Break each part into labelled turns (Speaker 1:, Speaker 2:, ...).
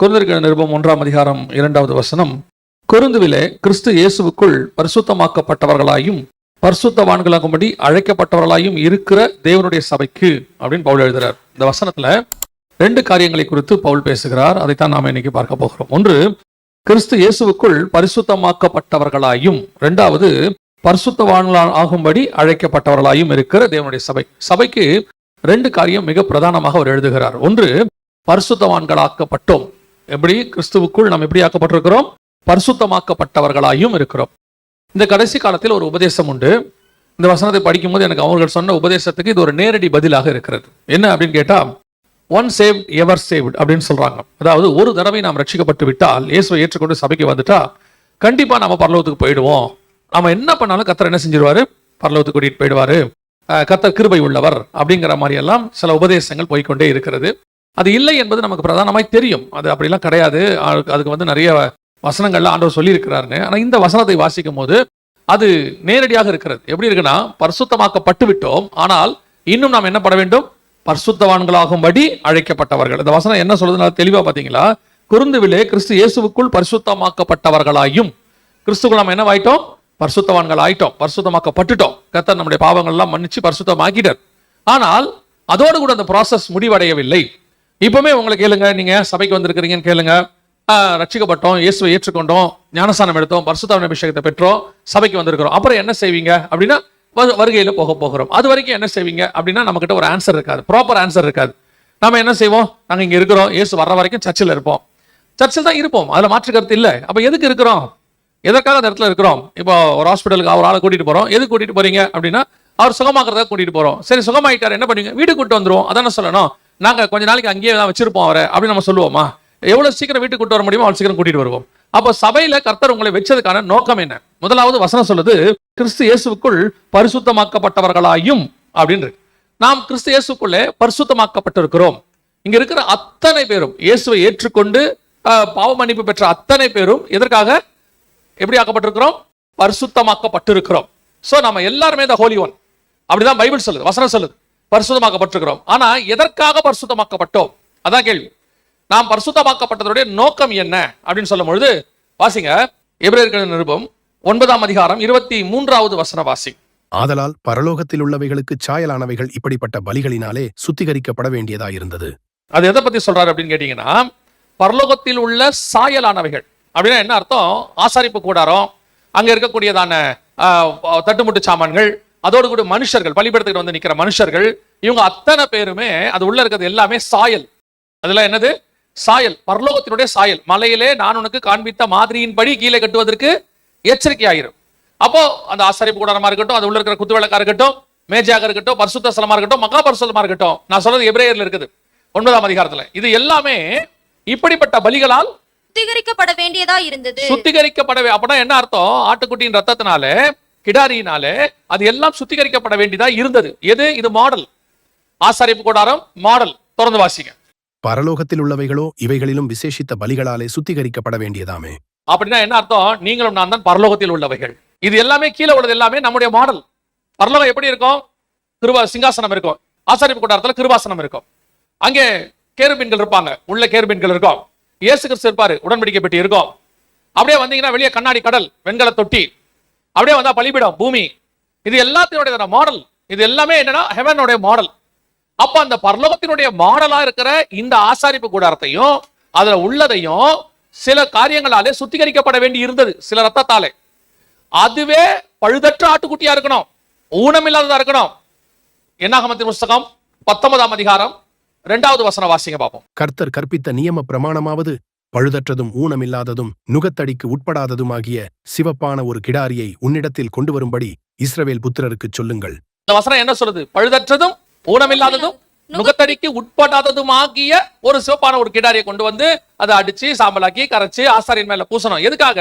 Speaker 1: கொரிந்தியர் நிருபம் 1ஆம் அதிகாரம் 2வது வசனம், கொரிந்துவிலே கிறிஸ்து இயேசுவுக்குள் பரிசுத்தமாக்கப்பட்டவர்களாயும் பரிசுத்தவான்களாகும்படி அழைக்கப்பட்டவர்களாயும் இருக்கிற தேவனுடைய சபைக்கு அப்படின்னு பவுல் எழுதுறார். இந்த வசனத்துல 2 காரியங்களை குறித்து பவுல் பேசுகிறார். அதைத்தான் நாம இன்னைக்கு பார்க்க போகிறோம். ஒன்று, கிறிஸ்து இயேசுவுக்குள் பரிசுத்தமாக்கப்பட்டவர்களாயும், 2வது பரிசுத்தவான்களாகும்படி அழைக்கப்பட்டவர்களாயும் இருக்கிற தேவனுடைய சபை. சபைக்கு 2 காரியம் மிக பிரதானமாக அவர் எழுதுகிறார். ஒன்று, பரிசுத்தவான்களாக்கப்பட்டோம். எப்படி கிறிஸ்துவுக்குள் நாம் எப்படி ஆக்கப்பட்டிருக்கிறோம்? பரிசுத்தமாக்கப்பட்டவர்களாயும் இருக்கிறோம். இந்த கடைசி காலத்தில் ஒரு உபதேசம் உண்டு. இந்த வசனத்தை படிக்கும்போது எனக்கு அவர்கள் சொன்ன உபதேசத்துக்கு இது ஒரு நேரடி பதிலாக இருக்கிறது. என்ன அப்படின்னு கேட்டா, ஒன் சேவ்ட் எவர் சேவ்ட் அப்படின்னு சொல்றாங்க. அதாவது ஒரு தடவை நாம் ரட்சிக்கப்பட்டு விட்டால், இயேசுவை ஏற்றுக்கொண்டு சபைக்கு வந்துட்டா கண்டிப்பா நம்ம பரலோகத்துக்கு போயிடுவோம். நம்ம என்ன பண்ணாலும் கர்த்தர் என்ன செஞ்சிருவாரு? பரலோகத்துக்கு கூட்டிட்டு போயிடுவாரு. கர்த்தர் கிருபை உள்ளவர் அப்படிங்கிற மாதிரி எல்லாம் சில உபதேசங்கள் போய்கொண்டே இருக்கிறது. அது இல்லை என்பது நமக்கு பிரதானமாய் தெரியும். அது அப்படிலாம் கிடையாது. அதுக்கு நிறைய வசனங்கள்ல ஆண்டவர் சொல்லி இருக்கிறாருன்னு. ஆனா இந்த வசனத்தை வாசிக்கும் போது அது நேரடியாக இருக்கிறது. எப்படி இருக்குன்னா, பரிசுத்தமாக்கப்பட்டு விட்டோம், ஆனால் இன்னும் நாம் என்ன பண்ண வேண்டும்? பரிசுத்தவான்களாகும்படி அழைக்கப்பட்டவர்கள். இந்த வசனம் என்ன சொல்றதுனால தெளிவா பாத்தீங்களா? கொரிந்துவிலே கிறிஸ்து இயேசுவுக்குள் பரிசுத்தமாக்கப்பட்டவர்களாயும், கிறிஸ்துக்குள் நாம் என்னவாயிட்டோம்? பரிசுத்தவான்கள் ஆயிட்டோம், பரிசுத்தமாக்கப்பட்டுட்டோம். கர்த்தர் நம்முடைய பாவங்கள் எல்லாம் மன்னிச்சு பரிசுத்தமாக்கிட்டார். ஆனால் அதோடு கூட அந்த ப்ராசஸ் முடிவடையவில்லை. இப்பவுமே உங்களுக்கு கேளுங்க, நீங்க சபைக்கு வந்திருக்கிறீங்கன்னு கேளுங்க, ரட்சிக்கப்பட்டோம், இயேசுவை ஏற்றுக்கொண்டோம், ஞானஸ்நானம் எடுத்தோம், பரிசுத்தாவின் அபிஷேகத்தை பெற்றோம், சபைக்கு வந்திருக்கிறோம், அப்புறம் என்ன செய்வீங்க அப்படின்னா வருகையில போகிறோம். அது வரைக்கும் என்ன செய்வீங்க அப்படின்னா நம்ம கிட்ட ஒரு ஆன்சர் இருக்காது, ப்ராப்பர் ஆன்சர் இருக்காது. நம்ம என்ன செய்வோம்? நாங்க இங்க இருக்கிறோம், இயேசு வர்ற வரைக்கும் சர்ச்சில் இருப்போம், சர்ச்சில் தான் இருப்போம், அதுல மாற்று கருத்து இல்லை. அப்ப எதுக்கு இருக்கிறோம்? எதற்காக அந்த இடத்துல இருக்கிறோம்? இப்போ ஒரு ஹாஸ்பிட்டலுக்கு ஒரு ஆளை கூட்டிட்டு போறோம். எதுக்கு கூட்டிட்டு போறீங்க அப்படின்னா அவர் சுகமாக்குறத கூட்டிட்டு போறோம். சரி, சுகமாயிட்டார், என்ன பண்ணுவீங்க? வீட்டுக்கு கூட்டு வந்துருவோம். அதான சொல்லணும். நாங்க கொஞ்ச நாளைக்கு அங்கேயே தான் வச்சிருப்போம் அவரை அப்படின்னு நம்ம சொல்லுவோமா? எவ்வளவு சீக்கிரம் வீட்டுக்கு கூட்டு வர முடியுமோ அவ்வளவு சீக்கிரம் கூட்டிட்டு வருவோம். அப்போ சபையில கர்த்தர் உங்களை வச்சதுக்கான நோக்கம் என்ன? முதலாவது வசனம் சொல்லுது, கிறிஸ்து இயேசுவுக்குள் பரிசுத்தமாக்கப்பட்டவர்களாயும் அப்படின்னு. நாம் கிறிஸ்து இயேசுக்குள்ளே பரிசுத்தமாக்கப்பட்டிருக்கிறோம். இங்க இருக்கிற அத்தனை பேரும் இயேசுவை ஏற்றுக்கொண்டு பாவ மன்னிப்பு பெற்ற அத்தனை பேரும் எதற்காக எப்படி ஆக்கப்பட்டிருக்கிறோம்? பரிசுத்தமாக்கப்பட்டிருக்கிறோம். சோ நம்ம எல்லாருமே தான் ஹோலி ஒன், அப்படிதான் பைபிள் சொல்லுது, வசனம் சொல்லுது. பரிசுத்தமாக்கப்பட்டிருக்கிறோம். ஆனா எதற்காக பரிசுத்தமாக்கப்பட்டோம்? அதான் கேள்வி. நாம் பரிசுத்தமாக்கப்பட்டதனுடைய நோக்கம் என்ன அப்படின்னு சொல்லும் பொழுது வாசிங்க, எபிரேயர் நிருபம் 9ஆம் அதிகாரம் 23வது வசனம் வாசி.
Speaker 2: ஆதலால் பரலோகத்தில் உள்ளவைகளுக்கு சாயலானவைகள் இப்படிப்பட்ட பலிகளினாலே சுத்திகரிக்கப்பட வேண்டியதாயிருந்தது.
Speaker 1: அது எதை பத்தி சொல்றாரு அப்படின்னு கேட்டீங்கன்னா, பரலோகத்தில் உள்ள சாயலானவைகள் அப்படின்னா என்ன அர்த்தம்? ஆசாரிப்பு கூடாரம், அங்க இருக்கக்கூடியதான தட்டுமுட்டு சாமான்கள், அதோடு கூட மனுஷர்கள், பலிபீடத்துக்கு வந்து நிக்கிற மனுஷர்கள், இவங்க அத்தனை பேருமே அது உள்ள இருக்கிறது எல்லாமே சாயல். அதெல்லாம் என்னது? சாயல், பரலோகத்தினுடைய சாயல். மலையிலே நான் உனக்கு காண்பித்த மாதிரியின்படி கீழே கட்டுவதற்கு எச்சரிக்கையாயிரும். அப்போ அந்த ஆசாரிப்பு கூடாரமா இருக்கட்டும், அது உள்ள இருக்கிற குத்து விளக்கா இருக்கட்டும், மேஜாக இருக்கட்டும், பரிசுத்த ஸ்தலமா இருக்கட்டும், மகா பரிசுத்தமா இருக்கட்டும், நான் சொல்றது எபிரேயர்ல இருக்குது 9ஆம் அதிகாரத்துல. இது எல்லாமே இப்படிப்பட்ட பலிகளால்
Speaker 3: சுத்திகரிக்கப்பட வேண்டியதா இருந்தது.
Speaker 1: சுத்திகரிக்கப்படவே அப்படின்னா என்ன அர்த்தம்? ஆட்டுக்குட்டியின் ரத்தத்தினால, கிடாரியினாலே அது எல்லாம் சுத்திகரிக்கப்பட வேண்டியதா இருந்தது. எது? இது மாடல். ஆசாரிப்பு கூடாரம் மாடல். தொடர்ந்து வாசிங்க.
Speaker 2: பரலோகத்தில் உள்ளவைகளோ இவைகளிலும் விசேஷித்த பலிகளாலே சுத்திகரிக்கப்பட வேண்டியதாமே.
Speaker 1: அப்படின்னா என்ன அர்த்தம்? நீங்களும் நான் தான் பரலோகத்தில் உள்ளவைகள். இது எல்லாமே கீழே உள்ளது எல்லாமே நம்முடைய மாடல். பரலோகம் எப்படி இருக்கும்? சிங்காசனம் இருக்கும், ஆசாரிப்பு கூடாரத்துல கிருபாசனம் இருக்கும், அங்கே கேருபீன்கள் இருப்பாங்க, உள்ள கேருபீன்கள் இருக்கும், இயேசு கிறிஸ்து இருப்பாரு, உடன்படிக்கை பெட்டி இருக்கும். அப்படியே வந்தீங்கன்னா வெளியே கண்ணாடி கடல், வெண்கல தொட்டி, அப்படியே வந்தா பலிபீடம், பூமி. இது எல்லாத்தினுடைய மாடல். இது எல்லாமே என்னன்னா ஹெவனுடைய மாடல். அப்ப அந்த பரலோகத்தினுடைய மாடலா இருக்கிற இந்த ஆசாரிப்பு கூடாரத்தையும் அதுல உள்ளதையும் சில காரியங்களாலே சுத்திகரிக்கப்பட வேண்டி இருந்தது, சில ரத்தத்தாலே. அதுவே பழுதற்ற ஆட்டுக்குட்டியா இருக்கணும், ஊனமில்லாததா இருக்கணும். என்னாகமத்தின் புஸ்தகம் 19ஆம் அதிகாரம் 2வது வசனம் வாசிங்க பாப்போம்.
Speaker 2: கர்த்தர் கற்பித்த நியம பிரமாணமாவது பழுதற்றதும் ஊனமில்லாததும் நுகத்தடிக்கு உட்படாததுமாகிய சிவப்பான ஒரு கிடாரியை உன்னிடத்தில் கொண்டு வரும்படி இஸ்ரவேல் புத்திரருக்கு சொல்லுங்கள்.
Speaker 1: இந்த வசனம் என்ன சொல்லுது? பழுதற்றதும் ஊனமில்லாததும் நுகத்தடிக்கு உட்படாததுமாகிய ஒரு சிவப்பான ஒரு கிடாரியை கொண்டு வந்து அதை அடிச்சு சாம்பலாக்கி கரைச்சு ஆசாரியின் மேல பூசணும். எதுக்காக?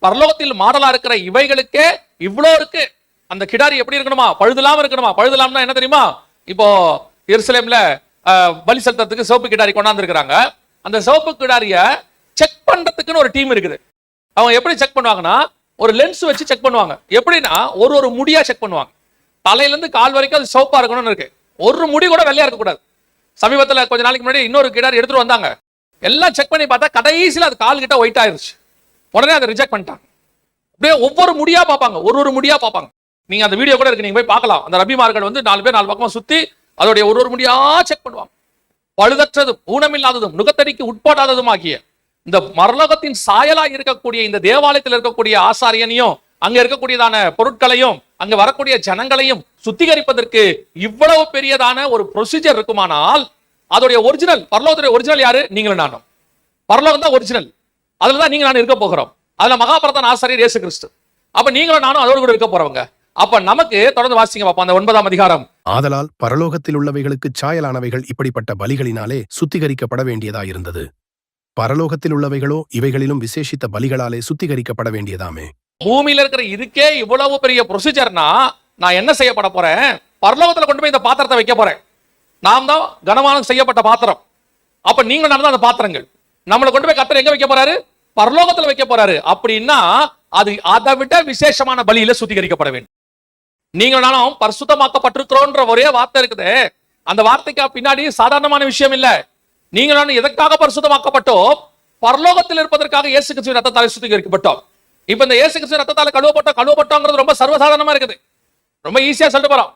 Speaker 1: பரலோகத்தில் மாடலா இருக்கிற இவைகளுக்கே இவ்வளோ இருக்கு. அந்த கிடாரி எப்படி இருக்கணுமா? பழுதலாம இருக்கணுமா? பழுதலாம்னா என்ன தெரியுமா? இப்போ எருசலேம்ல பலி செலுத்துறதுக்கு சிவப்பு கிடாரி கொண்டாந்து இருக்கிறாங்க. அந்த சிவப்பு கிடாரிய செக் பண்றதுக்குன்னு ஒரு டீம் இருக்குது. அவங்க எப்படி செக் பண்ணுவாங்கன்னா, ஒரு லென்ஸ் வச்சு செக் பண்ணுவாங்க. எப்படின்னா ஒரு முடியா செக் பண்ணுவாங்க. தலையில இருந்து கால் வரைக்கும் அது சிவப்பா இருக்கணும்னு இருக்கு. ஒரு முடி கூட வெள்ளையா இருக்க கூடாது. சமீபத்தில் கொஞ்ச நாளைக்கு முன்னாடி இன்னொரு கிடாரி எடுத்துட்டு வந்தாங்க. எல்லாம் செக் பண்ணி பார்த்தா கடைசியில் அது கால் கிட்ட ஒயிட் ஆயிருச்சு. உடனே அதை ரிஜெக்ட் பண்ணிட்டாங்க. அப்படியே ஒவ்வொரு முடியா பார்ப்பாங்க, ஒரு முடியா பார்ப்பாங்க. நீங்க அந்த வீடியோ கூட இருக்கு, நீங்க போய் பார்க்கலாம். அந்த ரபிமார்கள் வந்து 4 பேர் 4 பக்கமா சுத்தி அதோடைய ஒரு முடியா செக் பண்ணுவாங்க. பழுதற்றதும் ஊனமில்லாததும் நுகத்தடிக்கு உட்படாததும் ஆகிய இந்த மரலோகத்தின் சாயலா இருக்கக்கூடிய இந்த தேவாலயத்தில் இருக்கக்கூடிய ஆசாரியனையும் அங்க இருக்கக்கூடியதான பொருட்களையும் அங்க வரக்கூடிய ஜனங்களையும் சுத்திகரிப்பதற்கு இவ்வளவு பெரியதான ஒரு ப்ரொசீஜர் இருக்குமானால் அதோடைய ஒரிஜினல் பரலோகத்துடைய ஒரிஜினல் யாரு? நீங்களும் நானும். பரலோகம் தான் ஒரிஜினல். அதுலதான் நீங்க நானும் இருக்க போகிறோம். அதுல மகாபாரதன் ஆசாரியர் இயேசு கிறிஸ்து. அப்ப நீங்களும் நானும் அதோடு கூட இருக்க போறவங்க. அப்ப நமக்கு தொடர்ந்து வாசிங்க பாப்போம் அந்த 9ஆம் அதிகாரம்.
Speaker 2: ஆதலால் பரலோகத்தில் உள்ளவைகளுக்கு சாயலானவைகள் இப்படிப்பட்ட பலிகளினாலே சுத்திகரிக்கப்பட வேண்டியதாயிருந்தது. பரலோகத்தில் உள்ளவைகளோ இவைகளிலும் விசேஷித்த பலிகளாலே சுத்திகரிக்கப்பட வேண்டியதாமே.
Speaker 1: பூமியில இருக்கிற இதுக்கே இவ்வளவு பெரிய ப்ரொசீஜர்னா நான் என்ன செய்யப்பட போறேன்? பரலோகத்துல கொண்டு போய் இந்த பாத்திரத்தை வைக்க போறேன். நாம் தான் கனமானம் செய்யப்பட்ட பாத்திரம். அப்ப நீங்க நடந்த அந்த பாத்திரங்கள் நம்மளை கொண்டு போய் கர்த்தர் எங்க வைக்க போறாரு? பரலோகத்துல வைக்க போறாரு. அப்படின்னா அது அதை விட விசேஷமான பலியில சுத்திகரிக்கப்பட வேண்டும். நீங்க நானும் பரிசுத்தமாக்கப்பட்டிருக்கிறோன்ற ஒரே வார்த்தை இருக்குது. அந்த வார்த்தைக்கு பின்னாடி சாதாரணமான விஷயம் இல்ல. நீங்க நானும் எதற்காக பரிசுத்தமாக்கப்பட்டோம்? பரலோகத்தில் இருப்பதற்காக இயேசு கிறிஸ்துவின் ரத்தத்தால் சுத்திகரிக்கப்பட்டோம். இப்ப இந்த இயேசு கிறிஸ்துவின் ரத்தத்தால் கழுவப்பட்டோங்கிறது ரொம்ப சர்வசாதாரணமா இருக்குது. ரொம்ப ஈஸியா சொல்லிட்டு போறோம்.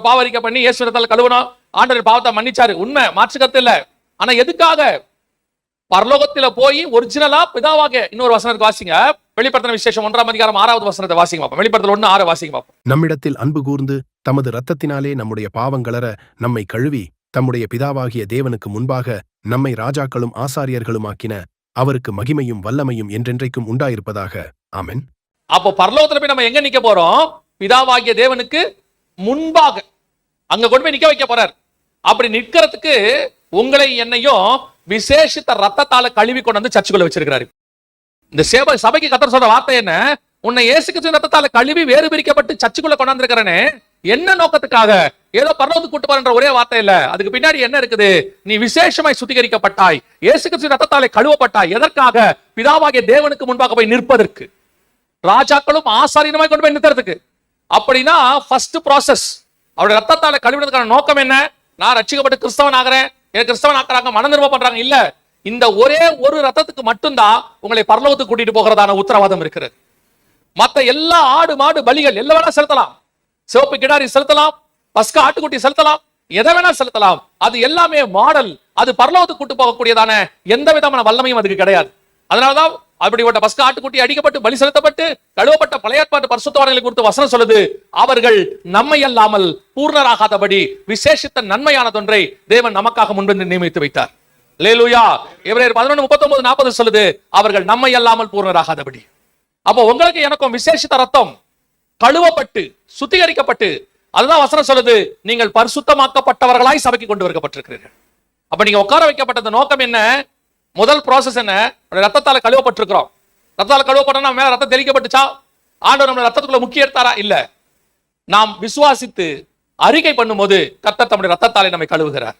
Speaker 1: பாவரிக்கை பண்ணி இயேசு ரத்தத்தால் கழுவணும், ஆண்டவர் பாவத்தை மன்னிச்சாரு. உண்மை, மாற்று கருத்து இல்ல. ஆனா எதுக்காக? பரலோகத்துல போய் ஒரிஜினலா பிதாவாக இன்னொரு வசனத்தை வாசிங்க. வெளிப்படுத்தின விசேஷம் 1ஆம் அதிகாரம் 6வது வசனத்தை வாசிங்க பாப்போம். வெளிப்படுத்தல் 1:6 வாசிங்க பாப்போம்.
Speaker 2: நம்மிடத்தில் அன்பு கூர்ந்து தமது இரத்தத்தினாலே நம்முடைய பாவங்களற நம்மை கழுவி தம்முடைய பிதாவாகிய தேவனுக்கு முன்பாக நம்மை ராஜாக்களும் ஆசாரியர்களும் ஆக்கின அவருக்கு மகிமையும் வல்லமையும் என்றென்றைக்கும் உண்டாயிருப்பதாக. ஆமென்.
Speaker 1: அப்போ பரலோகத்துல போய் நம்ம எங்க நிக்க போறோம்? பிதாவாகிய தேவனுக்கு முன்பாக அங்க கொண்டு போய் நிக்க வைக்க போறார். அப்படி நிக்கிறதுக்கு உங்களை என்னையும் விசேஷித்த ரத்தத்தால கழுவி கொண்டு வந்து சர்ச்சுக்குள்ள வச்சிருக்கிறாரு. இந்த சபைக்கு கர்த்தர் சொல்ற வார்த்தை என்ன? உன்னை இயேசு கிறிஸ்துவின் ரத்தத்தால கழுவி வேறு பிரிக்கப்பட்டு சர்ச்சுக்குள்ள கொண்டாந்து இருக்கிறனே, என்ன நோக்கத்துக்காக? ஏதோ பரலோகத்துக்கு கூட்டு போறன்ற ஒரே வார்த்தை இல்ல. அதுக்கு பின்னாடி என்ன இருக்குது? நீ விசேஷமாய் சுத்திகரிக்கப்பட்டாய், இயேசு கிறிஸ்துவின் ரத்தத்தாலே கழுவப்பட்டாய். எதற்காக? பிதாவாகிய தேவனுக்கு முன்பாக போய் நிற்பதற்கு, ராஜாக்களும் ஆசாரியனுமாய் கொண்டு போய் நிறுத்துறதுக்கு. அப்படின்னா ஃபர்ஸ்ட் ப்ராசஸ் அவருடைய ரத்தத்தால கழுவினதுக்கான நோக்கம் என்ன? நான் ரட்சிக்கப்பட்டு கிறிஸ்தவன் ஆகிறேன், கிறிஸ்தவன் ஆக்குறாங்க, மன நிர்வாகம் பண்றாங்க இல்ல. இந்த ஒரே ஒரு ரத்தத்துக்கு மட்டும்தான் உங்களை பரலோகத்துக்கு கூட்டிட்டு போகிறதான உத்தரவாதம் இருக்கிறது. மத்த எல்லா ஆடு மாடு பலிகள் எல்லாம் வேணா செலுத்தலாம், சிவப்பு கிடாரி செலுத்தலாம், பஸ்கா ஆட்டுக்குட்டி செலுத்தலாம், எதை வேணா செலுத்தலாம். அது எல்லாமே மாடல். அது பரலோகத்துக்கு கூட்டு போகக்கூடியதான எந்த விதமான வல்லமையும் அதுக்கு கிடையாது. அதனாலதான் அப்படிப்பட்ட பஸ்கா ஆட்டுக்குட்டி அடிக்கப்பட்டு பலி செலுத்தப்பட்டு கழுவப்பட்ட பழைய ஏற்பாட்டு பரிசுத்தவான்களை குறித்து வசனம் சொல்லுது, அவர்கள் நம்மை அல்லாமல் பூர்ணராகாதபடி விசேஷித்த நன்மையானதொன்றை தேவன் நமக்காக முன்வந்து நியமித்து வைத்தார். அல்லேலூயா. எபிரேயர் 11:39-40 சொல்லுது, அவர்கள் நம்மை அல்லாமல் பூர்ணராகாதபடி. அப்போ உங்களுக்கு எனக்கும் விசேஷித்த ரத்தம் கழுவப்பட்டு சுத்திகரிக்கப்பட்டு, அதுதான் வசனம் சொல்லுது, நீங்கள் பரிசுத்தமாக்கப்பட்டவர்களாய் சபைக்கு கொண்டு வரப்பட்டிருக்கிறீர்கள். அப்ப நீங்க உட்கார வைக்கப்பட்ட நோக்கம் என்ன? முதல் ப்ராசஸ் என்ன? ரத்தத்தால கழுவப்பட்டிருக்கிறோம். ரத்தத்தால கழுவப்பட்டா மேல ரத்தம் தெளிக்கப்பட்டுச்சா? ஆண்டவர் நம்ம ரத்தத்துக்குள்ள முக்கிய எடுத்தாரா? இல்ல. நாம் விசுவாசித்து அறிக்கை பண்ணும்போது கர்த்தர் தம்முடைய ரத்தத்தாலே நம்மை கழுவுகிறார்.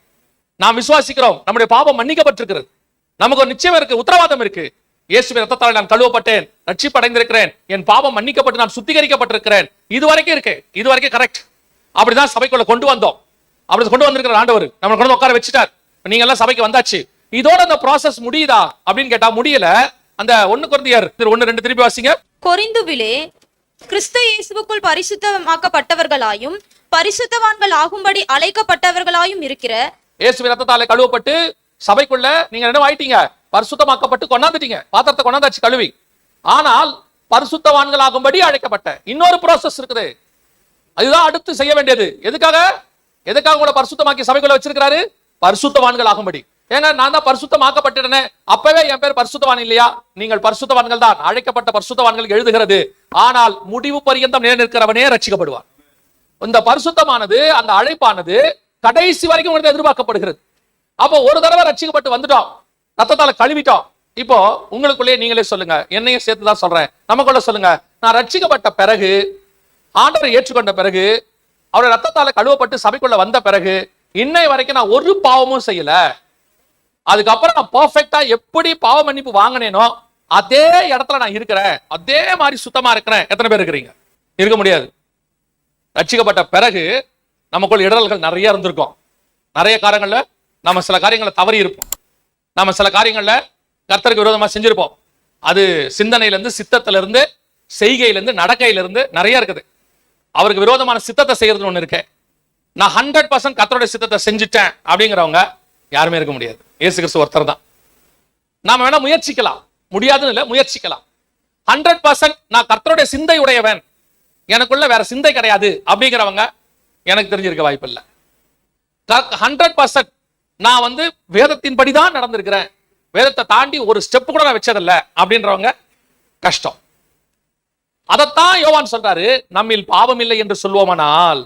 Speaker 1: நாம் விசுவாசிக்கிறோம், நம்முடைய பாவம் மன்னிக்கப்பட்டிருக்கிறது. நமக்கு ஒரு நிச்சயம் இருக்கு, உத்தரவாதம் இருக்கு. இயேசுவின் ரத்தத்தாலே நான் கழுவப்பட்டேன், ரட்சிப்பு அடைந்திருக்கிறேன், என் பாவம் மன்னிக்கப்பட்டு நான் சுத்திகரிக்கப்பட்டிருக்கிறேன். இதுவரைக்கும் இருக்கு, இதுவரைக்கும் கரெக்ட். அப்படிதான் சபைக்குள்ள கொண்டு வந்தோம். அப்படி கொண்டு வந்திருக்கிற ஆண்டவர் நம்மளை கொண்டு உட்கார வச்சுட்டார். நீங்க எல்லாம் சபைக்கு வந்தாச்சு. இதோட அந்த ப்ராசஸ் முடியுதா அப்படின்னு கேட்டா முடியல. அந்த 1 கொரிந்தியர் 1:2 திருப்பி வாசிங்க.
Speaker 3: கொரிந்துவிலே கிறிஸ்து இயேசுவுக்குள் பரிசுத்தமாக்கப்பட்டவர்களாயும் பரிசுத்தவான்கள் ஆகும்படி அழைக்கப்பட்டவர்களாயும் இருக்கிற
Speaker 1: இயேசுவின் ரத்தத்தாலே கழுவப்பட்டு சபைக்குள்ள நீங்க என்ன ஆயிட்டீங்க? பரிசுத்தமாக்கப்பட்டு கொண்டாந்துட்டீங்க, பாத்திரத்தை கொண்டாந்தாச்சு கழுவி. ஆனால் பரிசுத்தவான்கள் ஆகும்படி அழைக்கப்பட்ட இன்னொரு ப்ராசஸ் இருக்குது. அதுதான் அடுத்து செய்ய வேண்டியது. எதுக்காக கூட பரிசுத்தமாக்கி சபைக்குள்ள வச்சிருக்கிறாரு? பரிசுத்தவான்கள் ஆகும்படி. ஏங்க நான் தான் பரிசுத்தமாக்கப்பட்டேன், அப்பவே என் பேர் பரிசுத்தவான் இல்லையா? நீங்கள் பரிசுத்தவான்கள் தான், அழைக்கப்பட்ட பரிசுத்தவான்கள் எழுதுகிறது. ஆனால் முடிவு பரியந்தம் நிலைநிற்கிறவனே ரட்சிக்கப்படுவான். இந்த பரிசுத்தமானது, அந்த அழைப்பானது கடைசி வரைக்கும் உங்களுக்கு எதிர்பார்க்கப்படுகிறது. அப்போ ஒரு தடவை ரட்சிக்கப்பட்டு வந்துட்டோம், ரத்தத்தால கழுவிட்டோம். இப்போ உங்களுக்குள்ளே நீங்களே சொல்லுங்க, என்னையும் சேர்த்து தான் சொல்றேன், நமக்குள்ள சொல்லுங்க, நான் ரட்சிக்கப்பட்ட பிறகு, ஆண்டவரை ஏற்றுக்கொண்ட பிறகு, அவருடைய ரத்தத்தால கழுவப்பட்டு சபைக்குள்ள வந்த பிறகு இன்னை வரைக்கும் நான் ஒரு பாவமும் செய்யல. அதுக்கப்புறம் நான் பர்ஃபெக்டா எப்படி பாவ மன்னிப்பு வாங்கினேனோ அதே இடத்துல நான் இருக்கிறேன், அதே மாதிரி சுத்தமா இருக்கிறேன். எத்தனை பேர் இருக்கிறீங்க? இருக்க முடியாது. ரட்சிக்கப்பட்ட பிறகு நமக்குள்ள இடரல்கள் நிறைய இருந்திருக்கும். நிறைய காரியங்கள்ல நம்ம சில காரியங்களை தவறி இருப்போம். நாம சில காரியங்கள்ல கர்த்தருக்கு விரோதமா செஞ்சிருப்போம். அது சிந்தனையில இருந்து, சித்தத்துல இருந்து, செய்கையில இருந்து, நடக்கையில இருந்து நிறைய இருக்குது. அவருக்கு விரோதமான சித்தத்தை செய்யறதுன்னு ஒண்ணு இருக்கு. நான் 100% கர்த்தருடைய சித்தத்தை செஞ்சுட்டேன் அப்படிங்கிறவங்க யாருமே இருக்க முடியாது. இயேசு கிறிஸ்து ஒருத்தர் தான். நாம வேணா முயற்சிக்கலாம், முடியாதுன்னு இல்லை, முயற்சிக்கலாம். 100% நான் கர்த்தருடைய சிந்தை உடையவன், எனக்குள்ள வேற சிந்தை கிடையாது அப்படிங்கிறவங்க எனக்கு தெரிஞ்சிருக்க வாய்ப்பு இல்லை. 100% நான் வந்து வேதத்தின்படி தான் நடந்திருக்கிறேன், வேதத்தை தாண்டி ஒரு ஸ்டெப் கூட நான் வச்சதில்லை அப்படின்றவங்க கஷ்டம். அதைத்தான் யோவான் சொல்றாரு, நம்மில் பாவம் இல்லை என்று சொல்வோமானால்.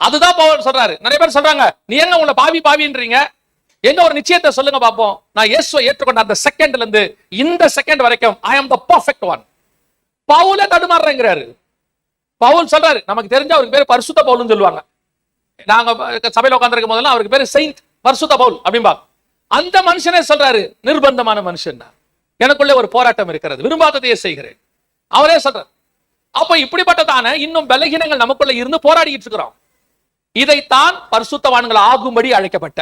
Speaker 1: அதுதான் பவுல் சொல்றாரு. நிறைய பேர் சொல்றாங்க, நீ எங்க உங்களை பாவி பாவின்றீங்க, எங்க ஒரு நிச்சயத்தை சொல்லுங்க பாப்போம். நான் இயேசுவை ஏற்றுக்கொண்ட அந்த செகண்ட்ல இருந்து இந்த செகண்ட் வரைக்கும் ஐ அம் தி பெர்ஃபெக்ட் ஒன். பவுலே தடுமாறுறாரு. பவுல் சொல்றாரு, நமக்கு தெரிஞ்ச அவருக்கு பேர் பரிசுத்த பவுல்னு சொல்லுவாங்க. நாங்க சபையில உட்கார்ந்திருக்கும் போதெல்லாம் அவருக்கு பேரு செயின்ட் பரிசுத்த பவுல் அப்படிம்பா. அந்த மனுஷனே சொல்றாரு, நிர்பந்தமான மனுஷன், எனக்குள்ள ஒரு போராட்டம் இருக்கிறது, விரும்பாததையே செய்கிறேன், அவரே சொல்றாரு. அப்ப இப்படிப்பட்டதான இன்னும் பலகீனங்கள் நமக்குள்ள இருந்து போராடிட்டு இருக்கிறோம். இதைத்தான் பரிசுத்தவான்கள் ஆகும்படி அழைக்கப்பட்ட.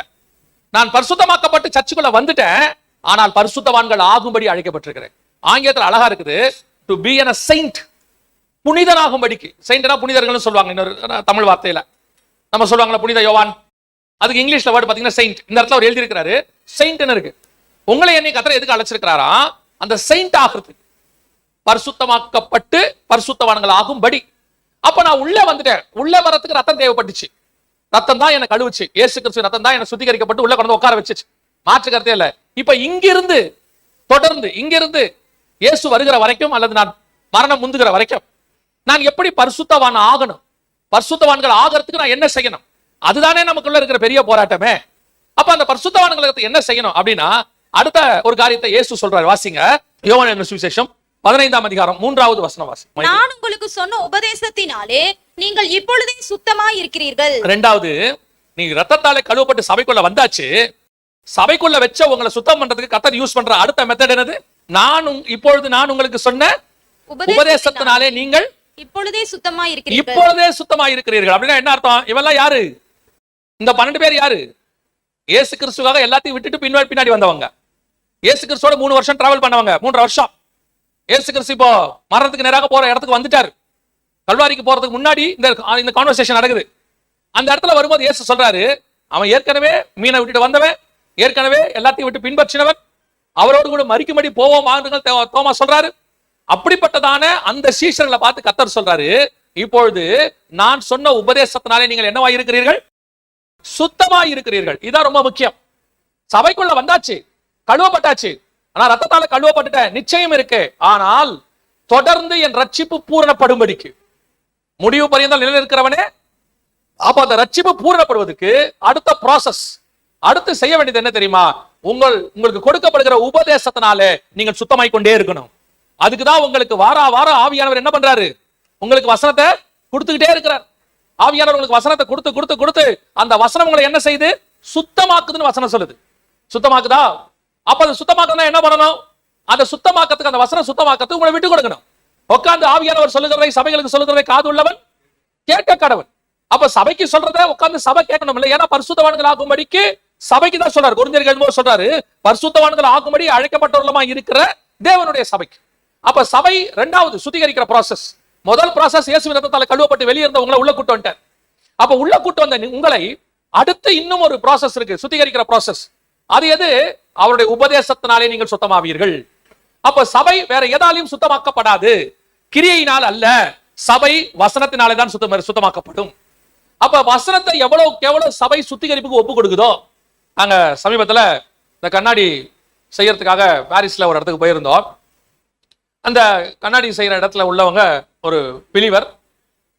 Speaker 1: நான் பரிசுத்தமாக்கப்பட்டு சர்ச்சுக்குள்ள வந்துட்டேன், ஆனால் பரிசுத்தவான்கள் ஆகும்படி அழைக்கப்பட்டிருக்கிறேன். ஆங்கிலத்தில் அழகா இருக்குது, டு பி a saint, புனிதனாகும்படிக்கு. செயின்ட்னா புனிதர்கள்னு சொல்லுவாங்க இன்னொரு தமிழ் வார்த்தையில. நம்ம சொல்லுவாங்களா புனித யோவான், அதுக்கு இங்கிலீஷ்ல வேர்டு பாத்தீங்கன்னா செயின்ட். இந்த இடத்துல அவர் எழுதி இருக்கிறாரு செயின்ட்னு இருக்கு. உங்களை என்னை கர்த்தர் எதுக்கு அழைச்சிருக்கிறாரா, அந்த செயின்ட் ஆகிறது, பரிசுத்தமாக்கப்பட்டு பரிசுத்தவான்கள் ஆகும்படி. அப்ப நான் உள்ள வந்துட்டேன். உள்ள வரத்துக்கு ரத்தம் தேவைப்பட்டுச்சு. ரத்தம் தான் எனக்கு கழுவுச்சு. இயேசு கிறிஸ்து ரத்தம் தான் எனக்கு சுத்திகரிக்கப்பட்டு உள்ள கொண்டு உட்கார வச்சுச்சு. மாற்று கருத்தே இல்ல. இப்ப இங்கிருந்து தொடர்ந்து இங்கிருந்து இயேசு வருகிற வரைக்கும் அல்லது நான் மரணம் முந்துகிற வரைக்கும் நான் எப்படி பரிசுத்தவான் ஆகணும், பரிசுத்தவான்கள் ஆகிறதுக்கு நான் என்ன செய்யணும், அதுதானே நமக்குள்ள இருக்கிற பெரிய போராட்டமே. அப்ப அந்த பரிசுத்தவான்களுக்கு என்ன செய்யணும் அப்படின்னா, அடுத்த ஒரு காரியத்தை இயேசு சொல்றாரு. வாசிங்க, யோவான் சுவிசேஷம் 15ஆம் அதிகாரம் 3வது வசனம் வாசி.
Speaker 3: நான் உங்களுக்கு சொன்ன உபதேசத்தினாலே நீங்கள் இப்பொழுதே சுத்தமாய் இருக்கிறீர்கள்.
Speaker 1: இரண்டாவது, நீங்க ரத்தத்தாலே கழுவப்பட்டு சபைக்குள்ள வந்தாச்சு. சபைக்குள்ள வச்ச உங்களை சுத்தம் பண்றதுக்கு கர்த்தர் யூஸ் பண்ற அடுத்த மெத்தட் என்னது? இப்பொழுது நான் உங்களுக்கு சொன்ன உபதேசத்தினாலே நீங்கள்
Speaker 3: இப்பொழுதே சுத்தமாய் இருக்கிறீர்கள்.
Speaker 1: இப்பொழுதே சுத்தமாய் இருக்கிறீர்கள் அப்படின்னா என்ன அர்த்தம்? இவெல்லாம் யாரு? இந்த 12 பேர் யாரு? இயேசு கிறிஸ்துவாக எல்லாத்தையும் விட்டுட்டு பின்னாடி வந்தவங்க. இயேசு கிறிஸ்துவோட 3 வருஷம் டிராவல் பண்ணவங்க. 3 வருஷம். இயேசு கிறிஸ்து இப்போ மரணத்துக்கு நேராக போற இடத்துக்கு வந்துட்டாரு. கல்வாரிக்கு போறதுக்கு முன்னாடி இந்த கான்வர்சேஷன் நடக்குது. அந்த இடத்துல வரும்போது இயேசு சொல்றாரு, அவன் ஏற்கனவே மீனை விட்டுட்டு வந்தவன், ஏற்கனவே எல்லாத்தையும் விட்டு பின்பற்றினவன், அவரோடு கூட மரிக்கும்படி போவோம் தோமா சொல்றாரு. அப்படிப்பட்டதான அந்த சீஷர்களை பார்த்து கர்த்தர் சொல்றாரு, இப்பொழுது நான் சொன்ன உபதேசத்தினாலே நீங்கள் என்னவாய் இருக்கிறீர்கள்? சுத்தமாய் இருக்கிறீர்கள். இதான் ரொம்ப முக்கியம். சபைக்குள்ள வந்தாச்சு, கழுவப்பட்டாச்சு. ஆனா ரத்தத்தால கழுவப்பட்டுட்ட நிச்சயம் இருக்கு. ஆனால் தொடர்ந்து என் ரட்சிப்பு பூரணப்படும்படிக்கு, முடிவு பரியந்தம் நிலைநிற்கிறவனே. அப்ப அந்த ரட்சிப்பு பூரணப்படுவதற்கு அடுத்த ப்ராசஸ், அடுத்து செய்ய வேண்டியது என்ன தெரியுமா? உங்களுக்கு கொடுக்கப்படுகிற உபதேசத்தினாலே நீங்கள் சுத்தமாய் கொண்டே இருக்கணும். அதுக்குதான் உங்களுக்கு வார ஆவியானவர் என்ன பண்றாரு? உங்களுக்கு வசனத்தை கொடுத்துக்கிட்டே இருக்கிறார். ஆவியானவர் உங்களுக்கு வசனத்தை கொடுத்து அந்த வசனம் உங்களை என்ன செய்யுது? சுத்தமாக்குதுன்னு வசனம் சொல்லுது. சுத்தமாக்குதா? அப்ப அது சுத்தமாக்குனா என்ன பண்ணணும்? அதை சுத்தமாக்கத்துக்கு, அந்த வசனம் சுத்தமாக்கத்துக்கு உங்களை விட்டு கொடுக்கணும். உட்கார்ந்து ஆவியானவர் சொல்லுகிறதை, சபைகளுக்கு சொல்லுகிறதை காது உள்ளவன் கேட்க கடவன். அப்ப சபைக்கு சொல்றதை உட்கார்ந்து சபை கேட்கணும் இல்லை? ஏன்னா பரிசுத்தவான்கள் ஆகும்படிக்கு சபைக்கு தான் சொல்றாரு. கொரிந்தியர்கள் சொல்றாரு, பரிசுத்தவான்கள் ஆகும்படி அழைக்கப்பட்டவர்களுமா இருக்கிற தேவனுடைய சபைக்கு. அப்ப சபை இரண்டாவது சுத்திகரிக்கிற ப்ராசஸ். முதல் ப்ராசஸ் இயேசுவின் ரத்தத்தால் கழுவப்பட்டு வெளியே இருந்த உங்களை உள்ள கூட்டு வந்துட்டார். அப்ப உள்ள கூட்டு வந்த உங்களை அடுத்து இன்னும் ஒரு ப்ராசஸ் இருக்கு, சுத்திகரிக்கிற ப்ராசஸ். அது எது? அவருடைய உபதேசத்தினாலே நீங்கள் சுத்தமாவீர்கள். அப்ப சபை வேற எதாலையும் சுத்தமாக்கப்படாது, கிரியையினால் அல்ல. சபை வசனத்தினாலே தான் சுத்தமாக்கப்படும். அப்ப வசனத்தை எவ்வளவு சபை சுத்திகரிப்புக்கு ஒப்பு கொடுக்குதோ. நாங்க சமீபத்துல இந்த கண்ணாடி செய்யறதுக்காக பாரிஸ்ல ஒரு இடத்துக்கு போயிருந்தோம். அந்த கண்ணாடி செய்யற இடத்துல உள்ளவங்க ஒரு பிலீவர்,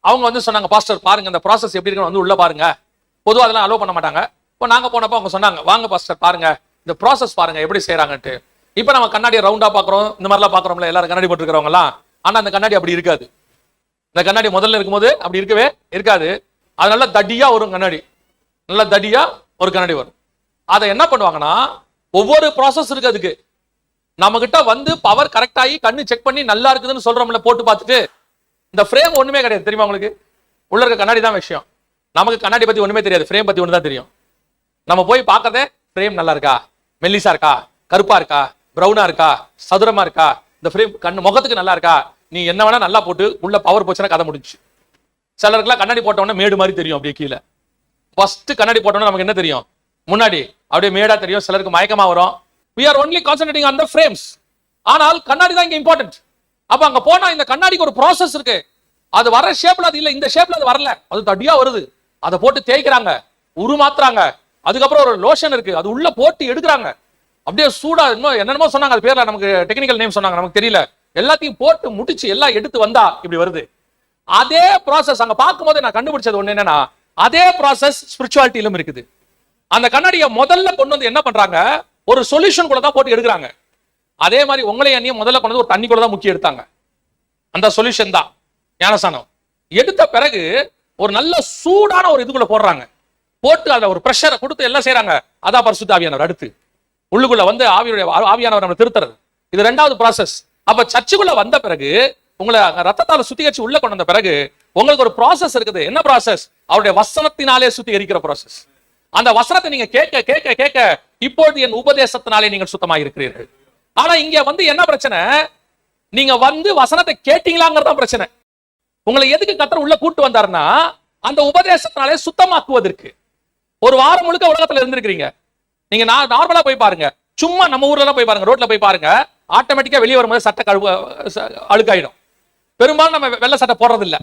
Speaker 1: அவங்க சொன்னாங்க, பாஸ்டர் பாருங்க இந்த ப்ராசஸ் எப்படி இருக்குன்னு உள்ள பாருங்க. பொதுவாக அதெல்லாம் அலோவ் பண்ண மாட்டாங்க. இப்போ நாங்க போனப்போ அவங்க சொன்னாங்க, வாங்க பாஸ்டர் பாருங்க இந்த ப்ராசஸ் பாருங்க எப்படி செய்யறாங்கன்ட்டு. இப்போ நம்ம கண்ணாடியை ரவுண்டா பாக்குறோம், இந்த மாதிரிலாம் பாக்குறோம்ல, எல்லாரும் கண்ணாடி போட்டுருக்கிறவங்கலாம். ஆனா அந்த கண்ணாடி அப்படி இருக்காது. இந்த கண்ணாடி முதல்ல இருக்கும்போது அப்படி இருக்கவே இருக்காது. அது நல்லா தடியா ஒரு கண்ணாடி, நல்லா தடியா ஒரு கண்ணாடி வரும். அதை என்ன பண்ணுவாங்கன்னா, ஒவ்வொரு ப்ராசஸ் இருக்கு அதுக்கு. நம்ம கிட்ட பவர் கரெக்ட் ஆகி கண்ணு செக் பண்ணி நல்லா இருக்குதுன்னு சொல்றோம்ல, போட்டு பார்த்துட்டு இந்த ஃப்ரேம் ஒண்ணுமே கிடையாது. தெரியுமா உங்களுக்கு? உள்ள இருக்க கண்ணாடி தான் விஷயம். நமக்கு கண்ணாடி பத்தி ஒண்ணுமே தெரியாது, ஃப்ரேம் பத்தி ஒண்ணுதான் தெரியும். நம்ம போய் பார்க்கறதே ஃப்ரேம் நல்லா இருக்கா, மெல்லிசா இருக்கா, கருப்பா இருக்கா, பிரவுனா இருக்கா, சதுரமா இருக்கா, இந்த ஃப்ரேம் கண்ணு முகத்துக்கு நல்லா இருக்கா, நீ என்ன வேணா நல்லா போட்டு உள்ள பவர் போச்சுன்னா கதை முடிஞ்சு. சிலருக்குலாம் கண்ணாடி போட்டோன்னே மேடு மாதிரி தெரியும் அப்படியே கீழே. ஃபர்ஸ்ட் கண்ணாடி போட்டோன்னா நமக்கு என்ன தெரியும், முன்னாடி அப்படியே மேடா தெரியும், சிலருக்கு மயக்கமா வரும். we are only concentrating on the frames. ஆனால் கண்ணாடி தான் இங்க இம்பார்ட்டன்ட். அப்ப அங்க போனா இந்த கண்ணாடிக்கு ஒரு ப்ராசஸ் இருக்கு. அது வர ஷேப்ல அது இல்ல, இந்த ஷேப்ல அது வரல, அது தடியா வருது, அதை போட்டு தேய்க்கிறாங்க, உருமாத்துறாங்க. அதுக்கப்புறம் ஒரு லோஷன் இருக்கு, அது உள்ள போட்டு எடுக்கிறாங்க, அப்படியே சூடா என்னென்னமோ சொன்னாங்க, அது பேர்ல நமக்கு டெக்னிக்கல் நேம் சொன்னாங்க, நமக்கு தெரியல. எல்லாத்தையும் போட்டு முடிச்சு எல்லாம் எடுத்து வந்தா இப்படி வருது. அதே ப்ராசஸ் அங்க பார்க்கும்போது நான் கண்டுபிடிச்சது ஒண்ணு என்னன்னா, அதே ப்ராசஸ் ஸ்பிரிச்சுவாலிட்டியிலும் இருக்குது. அந்த கண்ணாடியை முதல்ல கொண்டு வந்து என்ன பண்றாங்க, ஒரு சொல்யூஷன் கூட தான் போட்டு எடுக்கிறாங்க. அதே மாதிரி உங்களை அண்ணியும் முதல்ல கொண்டு வந்து ஒரு தண்ணி கூட தான் முக்கிய எடுத்தாங்க. அந்த சொல்யூஷன் தான் ஞானசானம். எடுத்த பிறகு ஒரு நல்ல சூடான ஒரு இதுக்குள்ள போடுறாங்க, போட்டு அதுல ஒரு பிரஷரை கொடுத்து எல்லாம் செய்யறாங்க. அதான் பரிசுத்த ஆவியானவர் அடுத்து உள்ளுக்குள்ள வந்து ஆவியானவர் நம்ம திருத்துறது. இது ரெண்டாவது ப்ராசஸ். அப்ப சர்ச்சுக்குள்ள வந்த பிறகு உங்களை ரத்தத்தால சுத்திகரிச்சு உள்ள கொண்டு வந்த பிறகு உங்களுக்கு ஒரு ப்ராசஸ் இருக்குது. என்ன ப்ராசஸ்? அவருடைய வசனத்தினாலே சுத்திகரிக்கிற ப்ராசஸ். அந்த வசனத்தை நீங்க கேட்க கேட்க கேட்க இப்பொழுது என் உபதேசத்தினாலே நீங்கள் சுத்தமாக இருக்கிறீர்கள். ஆனா இங்க வந்து என்ன பிரச்சனை, நீங்க வந்து வசனத்தை கேட்டீங்களாங்கிறதா பிரச்சனை. உங்களை எதுக்கு கர்த்தர் உள்ள கூட்டு வந்தாருன்னா, அந்த உபதேசத்தினாலே சுத்தமாக்குவதற்கு. ஒரு வாரம் முழுக்க உலகத்துல இருந்திருக்கிறீங்க. நீங்க நார்மலா போய் பாருங்க, சும்மா நம்ம ஊர்ல போய் பாருங்க, ரோட்ல போய் பாருங்க, ஆட்டோமேட்டிக்கா வெளியே வரும்போது சட்டை அழுக்காயிடும். பெரும்பாலும் நம்ம வெள்ளை சட்டை போடுறது இல்ல,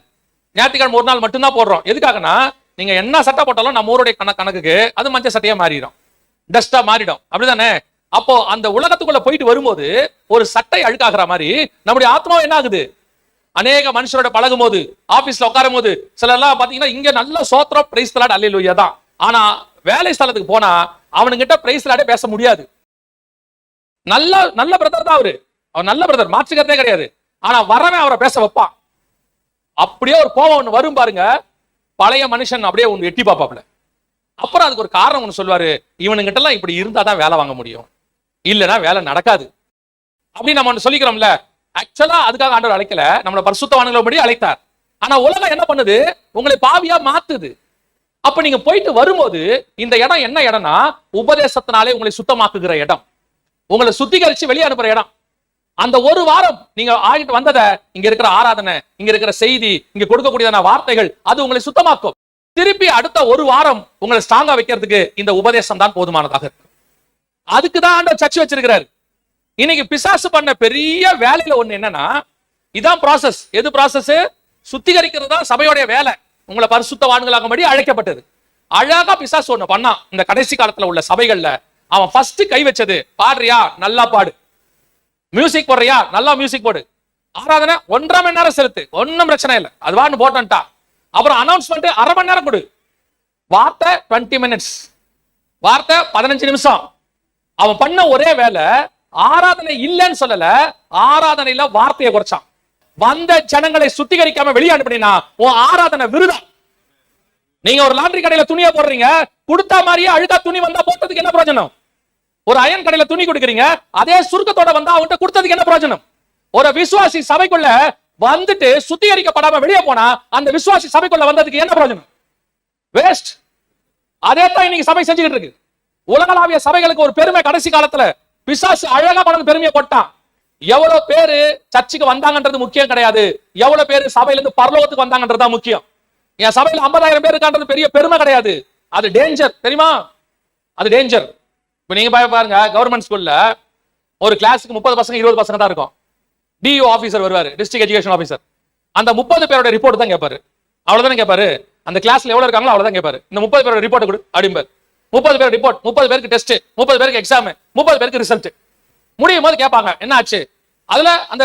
Speaker 1: ஞாயிற்றுக்கிழமை ஒரு நாள் மட்டும்தான் போடுறோம். எதுக்காகனா, நீங்க என்ன சட்டை போட்டாலும் நம்ம ஊருடைய கணக்குக்கு அது மஞ்சள் சட்டையா மாறிடும், டஸ்டா மாறிடும், அப்படிதானே? அப்போ அந்த உலகத்துக்குள்ள போயிட்டு வரும்போது ஒரு சட்டை அழுக்காகிற மாதிரி நம்முடைய ஆத்மாவும் என்ன ஆகுது, அநேக மனுஷரோட பழகும் போது, ஆபீஸ்ல உட்காரும் போது சில எல்லாம் பாத்தீங்கன்னா இங்க நல்ல சோத்திரம் பிரைஸ் தலாட் அல்லேலூயா தான், ஆனா வேலை ஸ்தலத்துக்கு போனா அவனுங்கிட்ட பிரைஸ் தலாட்டே பேச முடியாது. நல்ல நல்ல பிரதர் தான் அவரு, அவர் நல்ல பிரதர், மாற்றுக்கிறதே கிடையாது. ஆனா வரவன் அவரை பேச வைப்பான். அப்படியே ஒரு கோபம் ஒண்ணு வரும் பாருங்க, பழைய மனுஷன் அப்படியே ஒண்ணு எட்டி பாப்பாப்ல. அப்புறம் அதுக்கு ஒரு காரணம் ஒண்ணு சொல்வாரு, இவனுங்கிட்ட எல்லாம் இப்படி இருந்தா தான் வேலை வாங்க முடியும், இல்லைன்னா வேலை நடக்காது அப்படின்னு நம்ம ஒண்ணு சொல்லிக்கிறோம்ல. ஆக்சுவலா அதுக்காக ஆண்டவர் அழைக்கல, நம்மளை பரிசுத்தவான்களோபடி அழைத்தார். ஆனா உலகம் என்ன பண்ணுது, உங்களை பாவியா மாத்துது. அப்ப நீங்க போயிட்டு வரும்போது இந்த இடம் என்ன இடம்னா, உபதேசத்தினாலே உங்களை சுத்தமாக்குகிற இடம், உங்களை சுத்திகரிச்சு வெளியே அனுப்புற இடம். அந்த ஒரு வாரம் நீங்க ஆகிட்டு வந்ததை, இங்க இருக்கிற ஆராதனை, இங்க இருக்கிற செய்தி, இங்க கொடுக்கக்கூடியதான வார்த்தைகள், அது உங்களை சுத்தமாக்கும். திருப்பி அடுத்த ஒரு வாரம் உங்களை ஸ்ட்ராங்கா வைக்கிறதுக்கு இந்த உபதேசம் தான் போதுமானதாக இருக்கு. அதுக்குதான் ஆண்டவர் சர்ச் வச்சிருக்கிறாரு. இன்னைக்கு பிசாசு பண்ண பெரிய வேலையில ஒண்ணு என்னன்னா, இதான் ப்ராசஸ். எது ப்ராசஸ்? சுத்திகரிக்கிறது தான் சபையோடைய வேலை. உங்களை பரிசுத்தவான்களாகும்படி அழைக்கப்பட்டது. அழகா பிசாசு ஒண்ணு பண்ணான் இந்த கடைசி காலத்துல உள்ள சபைகள்ல. அவன் ஃபர்ஸ்ட் கை வச்சது, பாடுறியா நல்லா பாடு, மியூசிக் போடுறியா நல்லா மியூசிக் போடு, ஆராதனை 1.5 மணி நேரம் செலுத்து, ஒன்னும் பிரச்சனை இல்லை, அது வான்னு போட்டா. அப்புறம் அனௌன்ஸ்மெண்ட் 1/2 மணி நேரம் கொடு, வார்த்தை 20 மினிட்ஸ், வார்த்தை 15 நிமிஷம். அவன் பண்ண ஒரே வேலை, ஆராதனை இல்லைன்னு சொல்லல, ஆராதனையில வார்த்தையை குறைச்சான். வந்த ஜனங்களை சுத்திகரிக்காம வெளியே அனுப்பினா உன் ஆராதனை விருதா. நீங்க ஒரு லாண்டரி கடையில துணியை போடுறீங்க, கொடுத்தா மாதிரியே அழுக்கா துணி வந்தா போட்டதுக்கு என்ன பிரயோஜனம்? ஒரு அயன் கடையில துணி கொடுக்குறீங்க, அதே சுருக்கத்தோட வந்தா அவன்கிட்ட கொடுத்ததுக்கு என்ன பிரயோஜனம்? ஒரு விசுவாசி சபைக்குள்ள வந்துட்டு சுத்திகரிக்கப்படாம வெளியே போனா அந்த விசுவாசி சபைக்குள்ள வந்ததுக்கு என்ன பிரயோஜனம்? வேஸ்ட். அதே தான் இன்னைக்கு சபை செஞ்சுக்கிட்டு இருக்கு. உலகளாவிய சபைகளுக்கு ஒரு பெருமை கடைசி காலத்துல பிசாசு அழகா பணம் பெருமையை போட்டான். எவ்வளவு பேரு சர்ச்சுக்கு வந்தாங்கன்றது முக்கியம் கிடையாது, எவ்வளவு பேரு சபையில இருந்து பரலோகத்துக்கு வந்தாங்கன்றது தான் முக்கியம். என் சபையில 50,000 பேர் இருக்கான்றது பெரிய பெருமை கிடையாது, அது டேஞ்சர், தெரியுமா? அது டேஞ்சர். இப்ப நீங்க பாருங்க, கவர்மெண்ட் ஸ்கூல்ல ஒரு கிளாஸுக்கு 30 பசங்க 20 பசங்க தான் இருக்கும். டிஓ ஆபீசர் வருவாரு, டிஸ்ட்ரிக்ட் எஜுகேஷன் ஆபீசர். அந்த 30 பேரோட ரிப்போர்ட் தான் கேட்பாரு. அவ்வளவுதானே கேட்பாரு. அந்த கிளாஸ்ல எவ்வளவு இருக்காங்களோ அவ்வளவுதான் கேட்பாரு. இந்த 30 பேரோட ரிப்போர்ட் கொடு அப்படிம்பாரு. 30 பேர் ரிப்போர்ட், 30 பேருக்கு டெஸ்ட், 30 பேருக்கு எக்ஸாம், 30 பேருக்கு ரிசல்ட். முடியும் போது கேட்பாங்க என்ன ஆச்சு. அதுல அந்த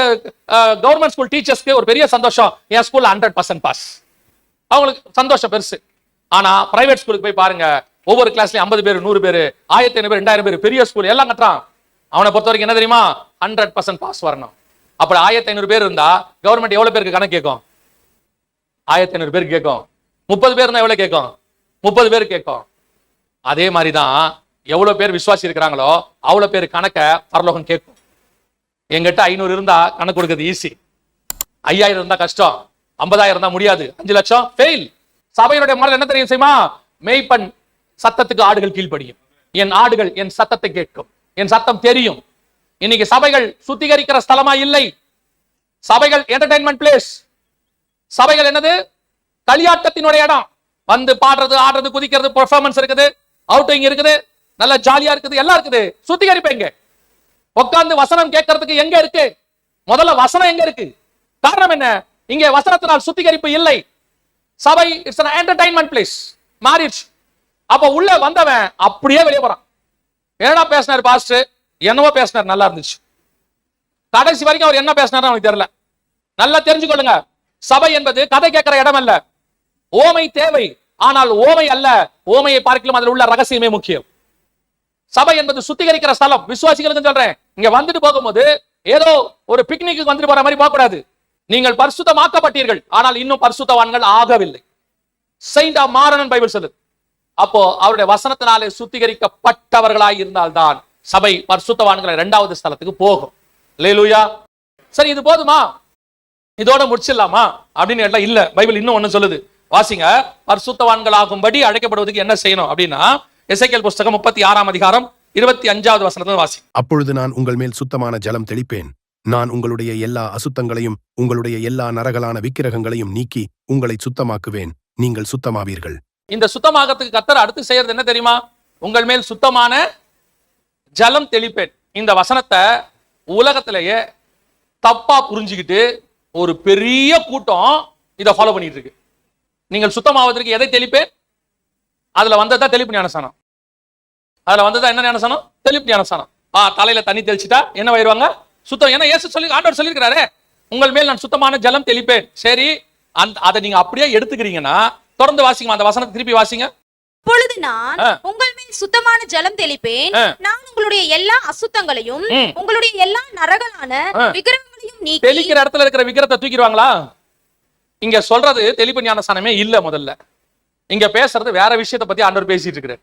Speaker 1: கவர்மெண்ட் ஸ்கூல் டீச்சர்ஸ்க்கு ஒரு பெரிய சந்தோஷம், என் ஸ்கூல்ல 100% பாஸ், அவங்களுக்கு சந்தோஷம் பெருசு. ஆனா பிரைவேட் ஸ்கூலுக்கு போய் பாருங்க, ஒவ்வொரு கிளாஸ்லயும் 50 பேர், 100 பேர், 1500 பேர், 2000 பேர், பெரிய ஸ்கூல் எல்லாம் கட்டுறான். அவனை பொறுத்த வரைக்கும் என்ன தெரியுமா, 100% பாஸ் வரணும். அப்படி 1500 பேர் இருந்தா கவர்மெண்ட் எவ்வளவு பேருக்கு கணக்கு கேட்கும்? 1500 பேருக்கு கேட்கும். 30 பேர் இருந்தா எவ்வளவு கேட்கும்? 30 பேர் கேட்கும். அதே மாதிரிதான் எவ்வளவு பேர் விசுவாசி இருக்கிறாங்களோ அவ்வளவு பேர் கணக்க பரலோகம் கேட்கும். எங்கிட்ட 500 இருந்தா கணக்கு கொடுக்கிறது ஈஸி, 5000 இருந்தா கஷ்டம், 50,000 இருந்தா முடியாது, 5 லட்சம் ஃபெயில். சபையினுடைய மாடல் என்ன தெரியும் செய்யுமா? மேய்ப்பன் சத்தத்துக்கு ஆடுகள் கீழ்ப்படியும், என் ஆடுகள் என் சத்தத்தை கேட்கும். என் சத்தம் தெரியும். இன்னைக்கு சபைகள் சுத்திகரிக்கிற ஸ்தலமா இல்லை. சபைகள் என்டர்டைன்மெண்ட் பிளேஸ். சபைகள் என்னது? களியாட்டத்தினுடைய இடம். வந்து பாடுறது, ஆடுறது, குதிக்கிறது, பெர்ஃபார்மன்ஸ் இருக்குது, அவுட்டிங் இருக்குது, நல்ல ஜாலியா இருக்குது, எல்லாம் இருக்குது. சுத்திகரிப்பீங்க. உட்கார்ந்து வசனம் கேட்கறதுக்கு எங்க இருக்கு? முதல்ல வசனம் எங்க இருக்கு? காரணம் என்ன? இங்கே வசனத்தினால் சுத்திகரிப்பு இல்லை. சபை இட்ஸ் an entertainment place. மாறிடுச்சு. அப்ப உள்ள வந்தவன் அப்படியே வெளியே போறான். என்னடா பேசினார் பாஸ்டர்? என்னவோ பேசினார், நல்லா இருந்துச்சு. கடைசி வரைக்கும் அவர் என்ன பேசினார் அவனுக்கு தெரியல. நல்லா தெரிஞ்சுக்கொள்ளுங்க, சபை என்பது கதை கேட்கிற இடம் அல்ல. ஓமை தேவை, ஆனால் ஓமை அல்ல. ஓமையை பார்க்கலாம், அதில் உள்ள ரகசியமே முக்கியம். சபை என்பது சுத்திகரிக்கிற ஸ்தலம். விசுவாசிகளுக்கு சொல்றேன், இங்க வந்துட்டு போகும்போது ஏதோ ஒரு பிக்னிக்கு வந்துட்டு போற மாதிரி போக கூடாது. நீங்கள் பரிசுத்தமாக்கப்பட்டீர்கள், ஆனால் இன்னும் பரிசுத்தவான்கள் ஆகவில்லை. செயின்ட் ஆஃப் மாரன் பைபிள் சொல்லுது. அப்போ அவருடைய வசனத்தினாலே சுத்திகரிக்கப்பட்டவர்களாய் இருந்தால்தான் சபை பரிசுத்தவான்களை இரண்டாவது ஸ்தலத்துக்கு போகும். அல்லேலூயா. சரி, இது போதுமா? இதோட முடிச்சிடலாமா அப்படின்னு இல்ல. பைபிள் இன்னும் ஒண்ணு சொல்லுது. வாசிங்க. பரிசுத்தவான்களாகும்படி அழைக்கப்படுவதற்கு என்ன செய்யணும் அப்படின்னா, எசேக்கியேல் புஸ்தகம் 36ஆம் அதிகாரம் 25வது வசனத்தை வாசி.
Speaker 2: அப்பொழுது நான் உங்கள் மேல் சுத்தமான ஜலம் தெளிப்பேன். நான் உங்களுடைய எல்லா அசுத்தங்களையும் உங்களுடைய எல்லா நரகலான விக்கிரகங்களையும் நீக்கி உங்களை சுத்தமாக்குவேன். நீங்கள் சுத்தமாவீர்கள்.
Speaker 1: இந்த சுத்தமாகத்துக்கு கர்த்தர் அடுத்து செய்யறது என்ன தெரியுமா? உங்கள் மேல் சுத்தமான ஜலம் தெளிப்பேன். இந்த வசனத்தை உலகத்திலேயே தப்பா புரிஞ்சுக்கிட்டு ஒரு பெரிய கூட்டம் இதை ஃபாலோ பண்ணிட்டு இருக்கு. நீங்கள் சுத்தமாவதற்கு எதை தெளிப்பேன்? அதுல வந்ததா தெளிப்பு ஞானஸ்நானம். அதுல வந்ததா என்ன ஞானஸ்நானம்? தெளிப்பு ஞானஸ்நானம். தலையில தண்ணி தெளிச்சுட்டா என்ன ஆயிருவாங்க? சுத்தம். ஏன்னா இயேசு சொல்லி, ஆண்டவர் சொல்லியிருக்கிறாரு, உங்கள் மேல் நான் சுத்தமான ஜலம் தெளிப்பேன். சரி, அதை நீங்க அப்படியே எடுத்துக்கிறீங்கன்னா தொடர்ந்து வாசிங்க. அந்த வசனத்தை திருப்பி வாசிங்க.
Speaker 3: இப்பொழுது நான் உங்கள் மேல் சுத்தமான ஜலம் தெளிப்பேன். நான் உங்களுடைய எல்லா அசுத்தங்களையும் உங்களுடைய எல்லா நரகலான விக்கிரகங்களையும் நீக்கி.
Speaker 1: தெளிக்கிற இடத்துல இருக்கிற விக்கிரகத்தை தூக்கிடுவாங்களா? இங்க சொல்றது தெளிப்பு ஞானஸ்நானமே இல்ல. முதல்ல இங்க பேசுறது வேற விஷயத்தை பத்தி ஆண்டவர் பேசிட்டு இருக்கிறார்.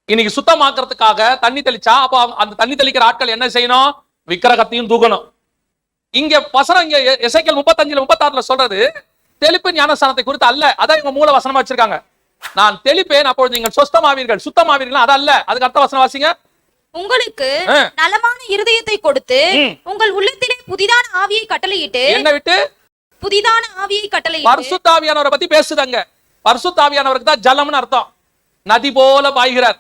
Speaker 1: இன்னைக்கு சுத்தமாக்குறதுக்காக தண்ணி தெளிச்சா, அப்போ அந்த தண்ணி தெளிக்கிற ஆட்கள் என்ன செய்யணும்? விக்கிரகத்தையும் தூக்கணும். இங்க வசனம் இங்க எசேக்கியேல் 35 36 சொல்றது தெளிப்பு ஞானஸ்நானத்தை குறித்து அல்ல. அதான் இவங்க மூல வசனமா வச்சிருக்காங்க. நான் தெளிப்பேன், அப்பொழுது நீங்கள் சுத்தமாவீர்கள். சுத்தமாவீர்கள் அது அல்ல. அதுக்கு அர்த்த வசனம் வாசிங்க.
Speaker 3: உங்களுக்கு நலமான இருதயத்தை கொடுத்து உங்கள் உள்ளத்திலே புதிதான ஆவியை கட்டளையிட்டு. என்ன விட்டு? புதிதான ஆவியை கட்டளையிட்டு.
Speaker 1: பரிசுத்த ஆவியானவரை பத்தி பேசுதாங்க. பரிசுத்த ஆவியானவருக்கு தான் ஜலம்னு அர்த்தம். நதி போல பாய்கிறார்.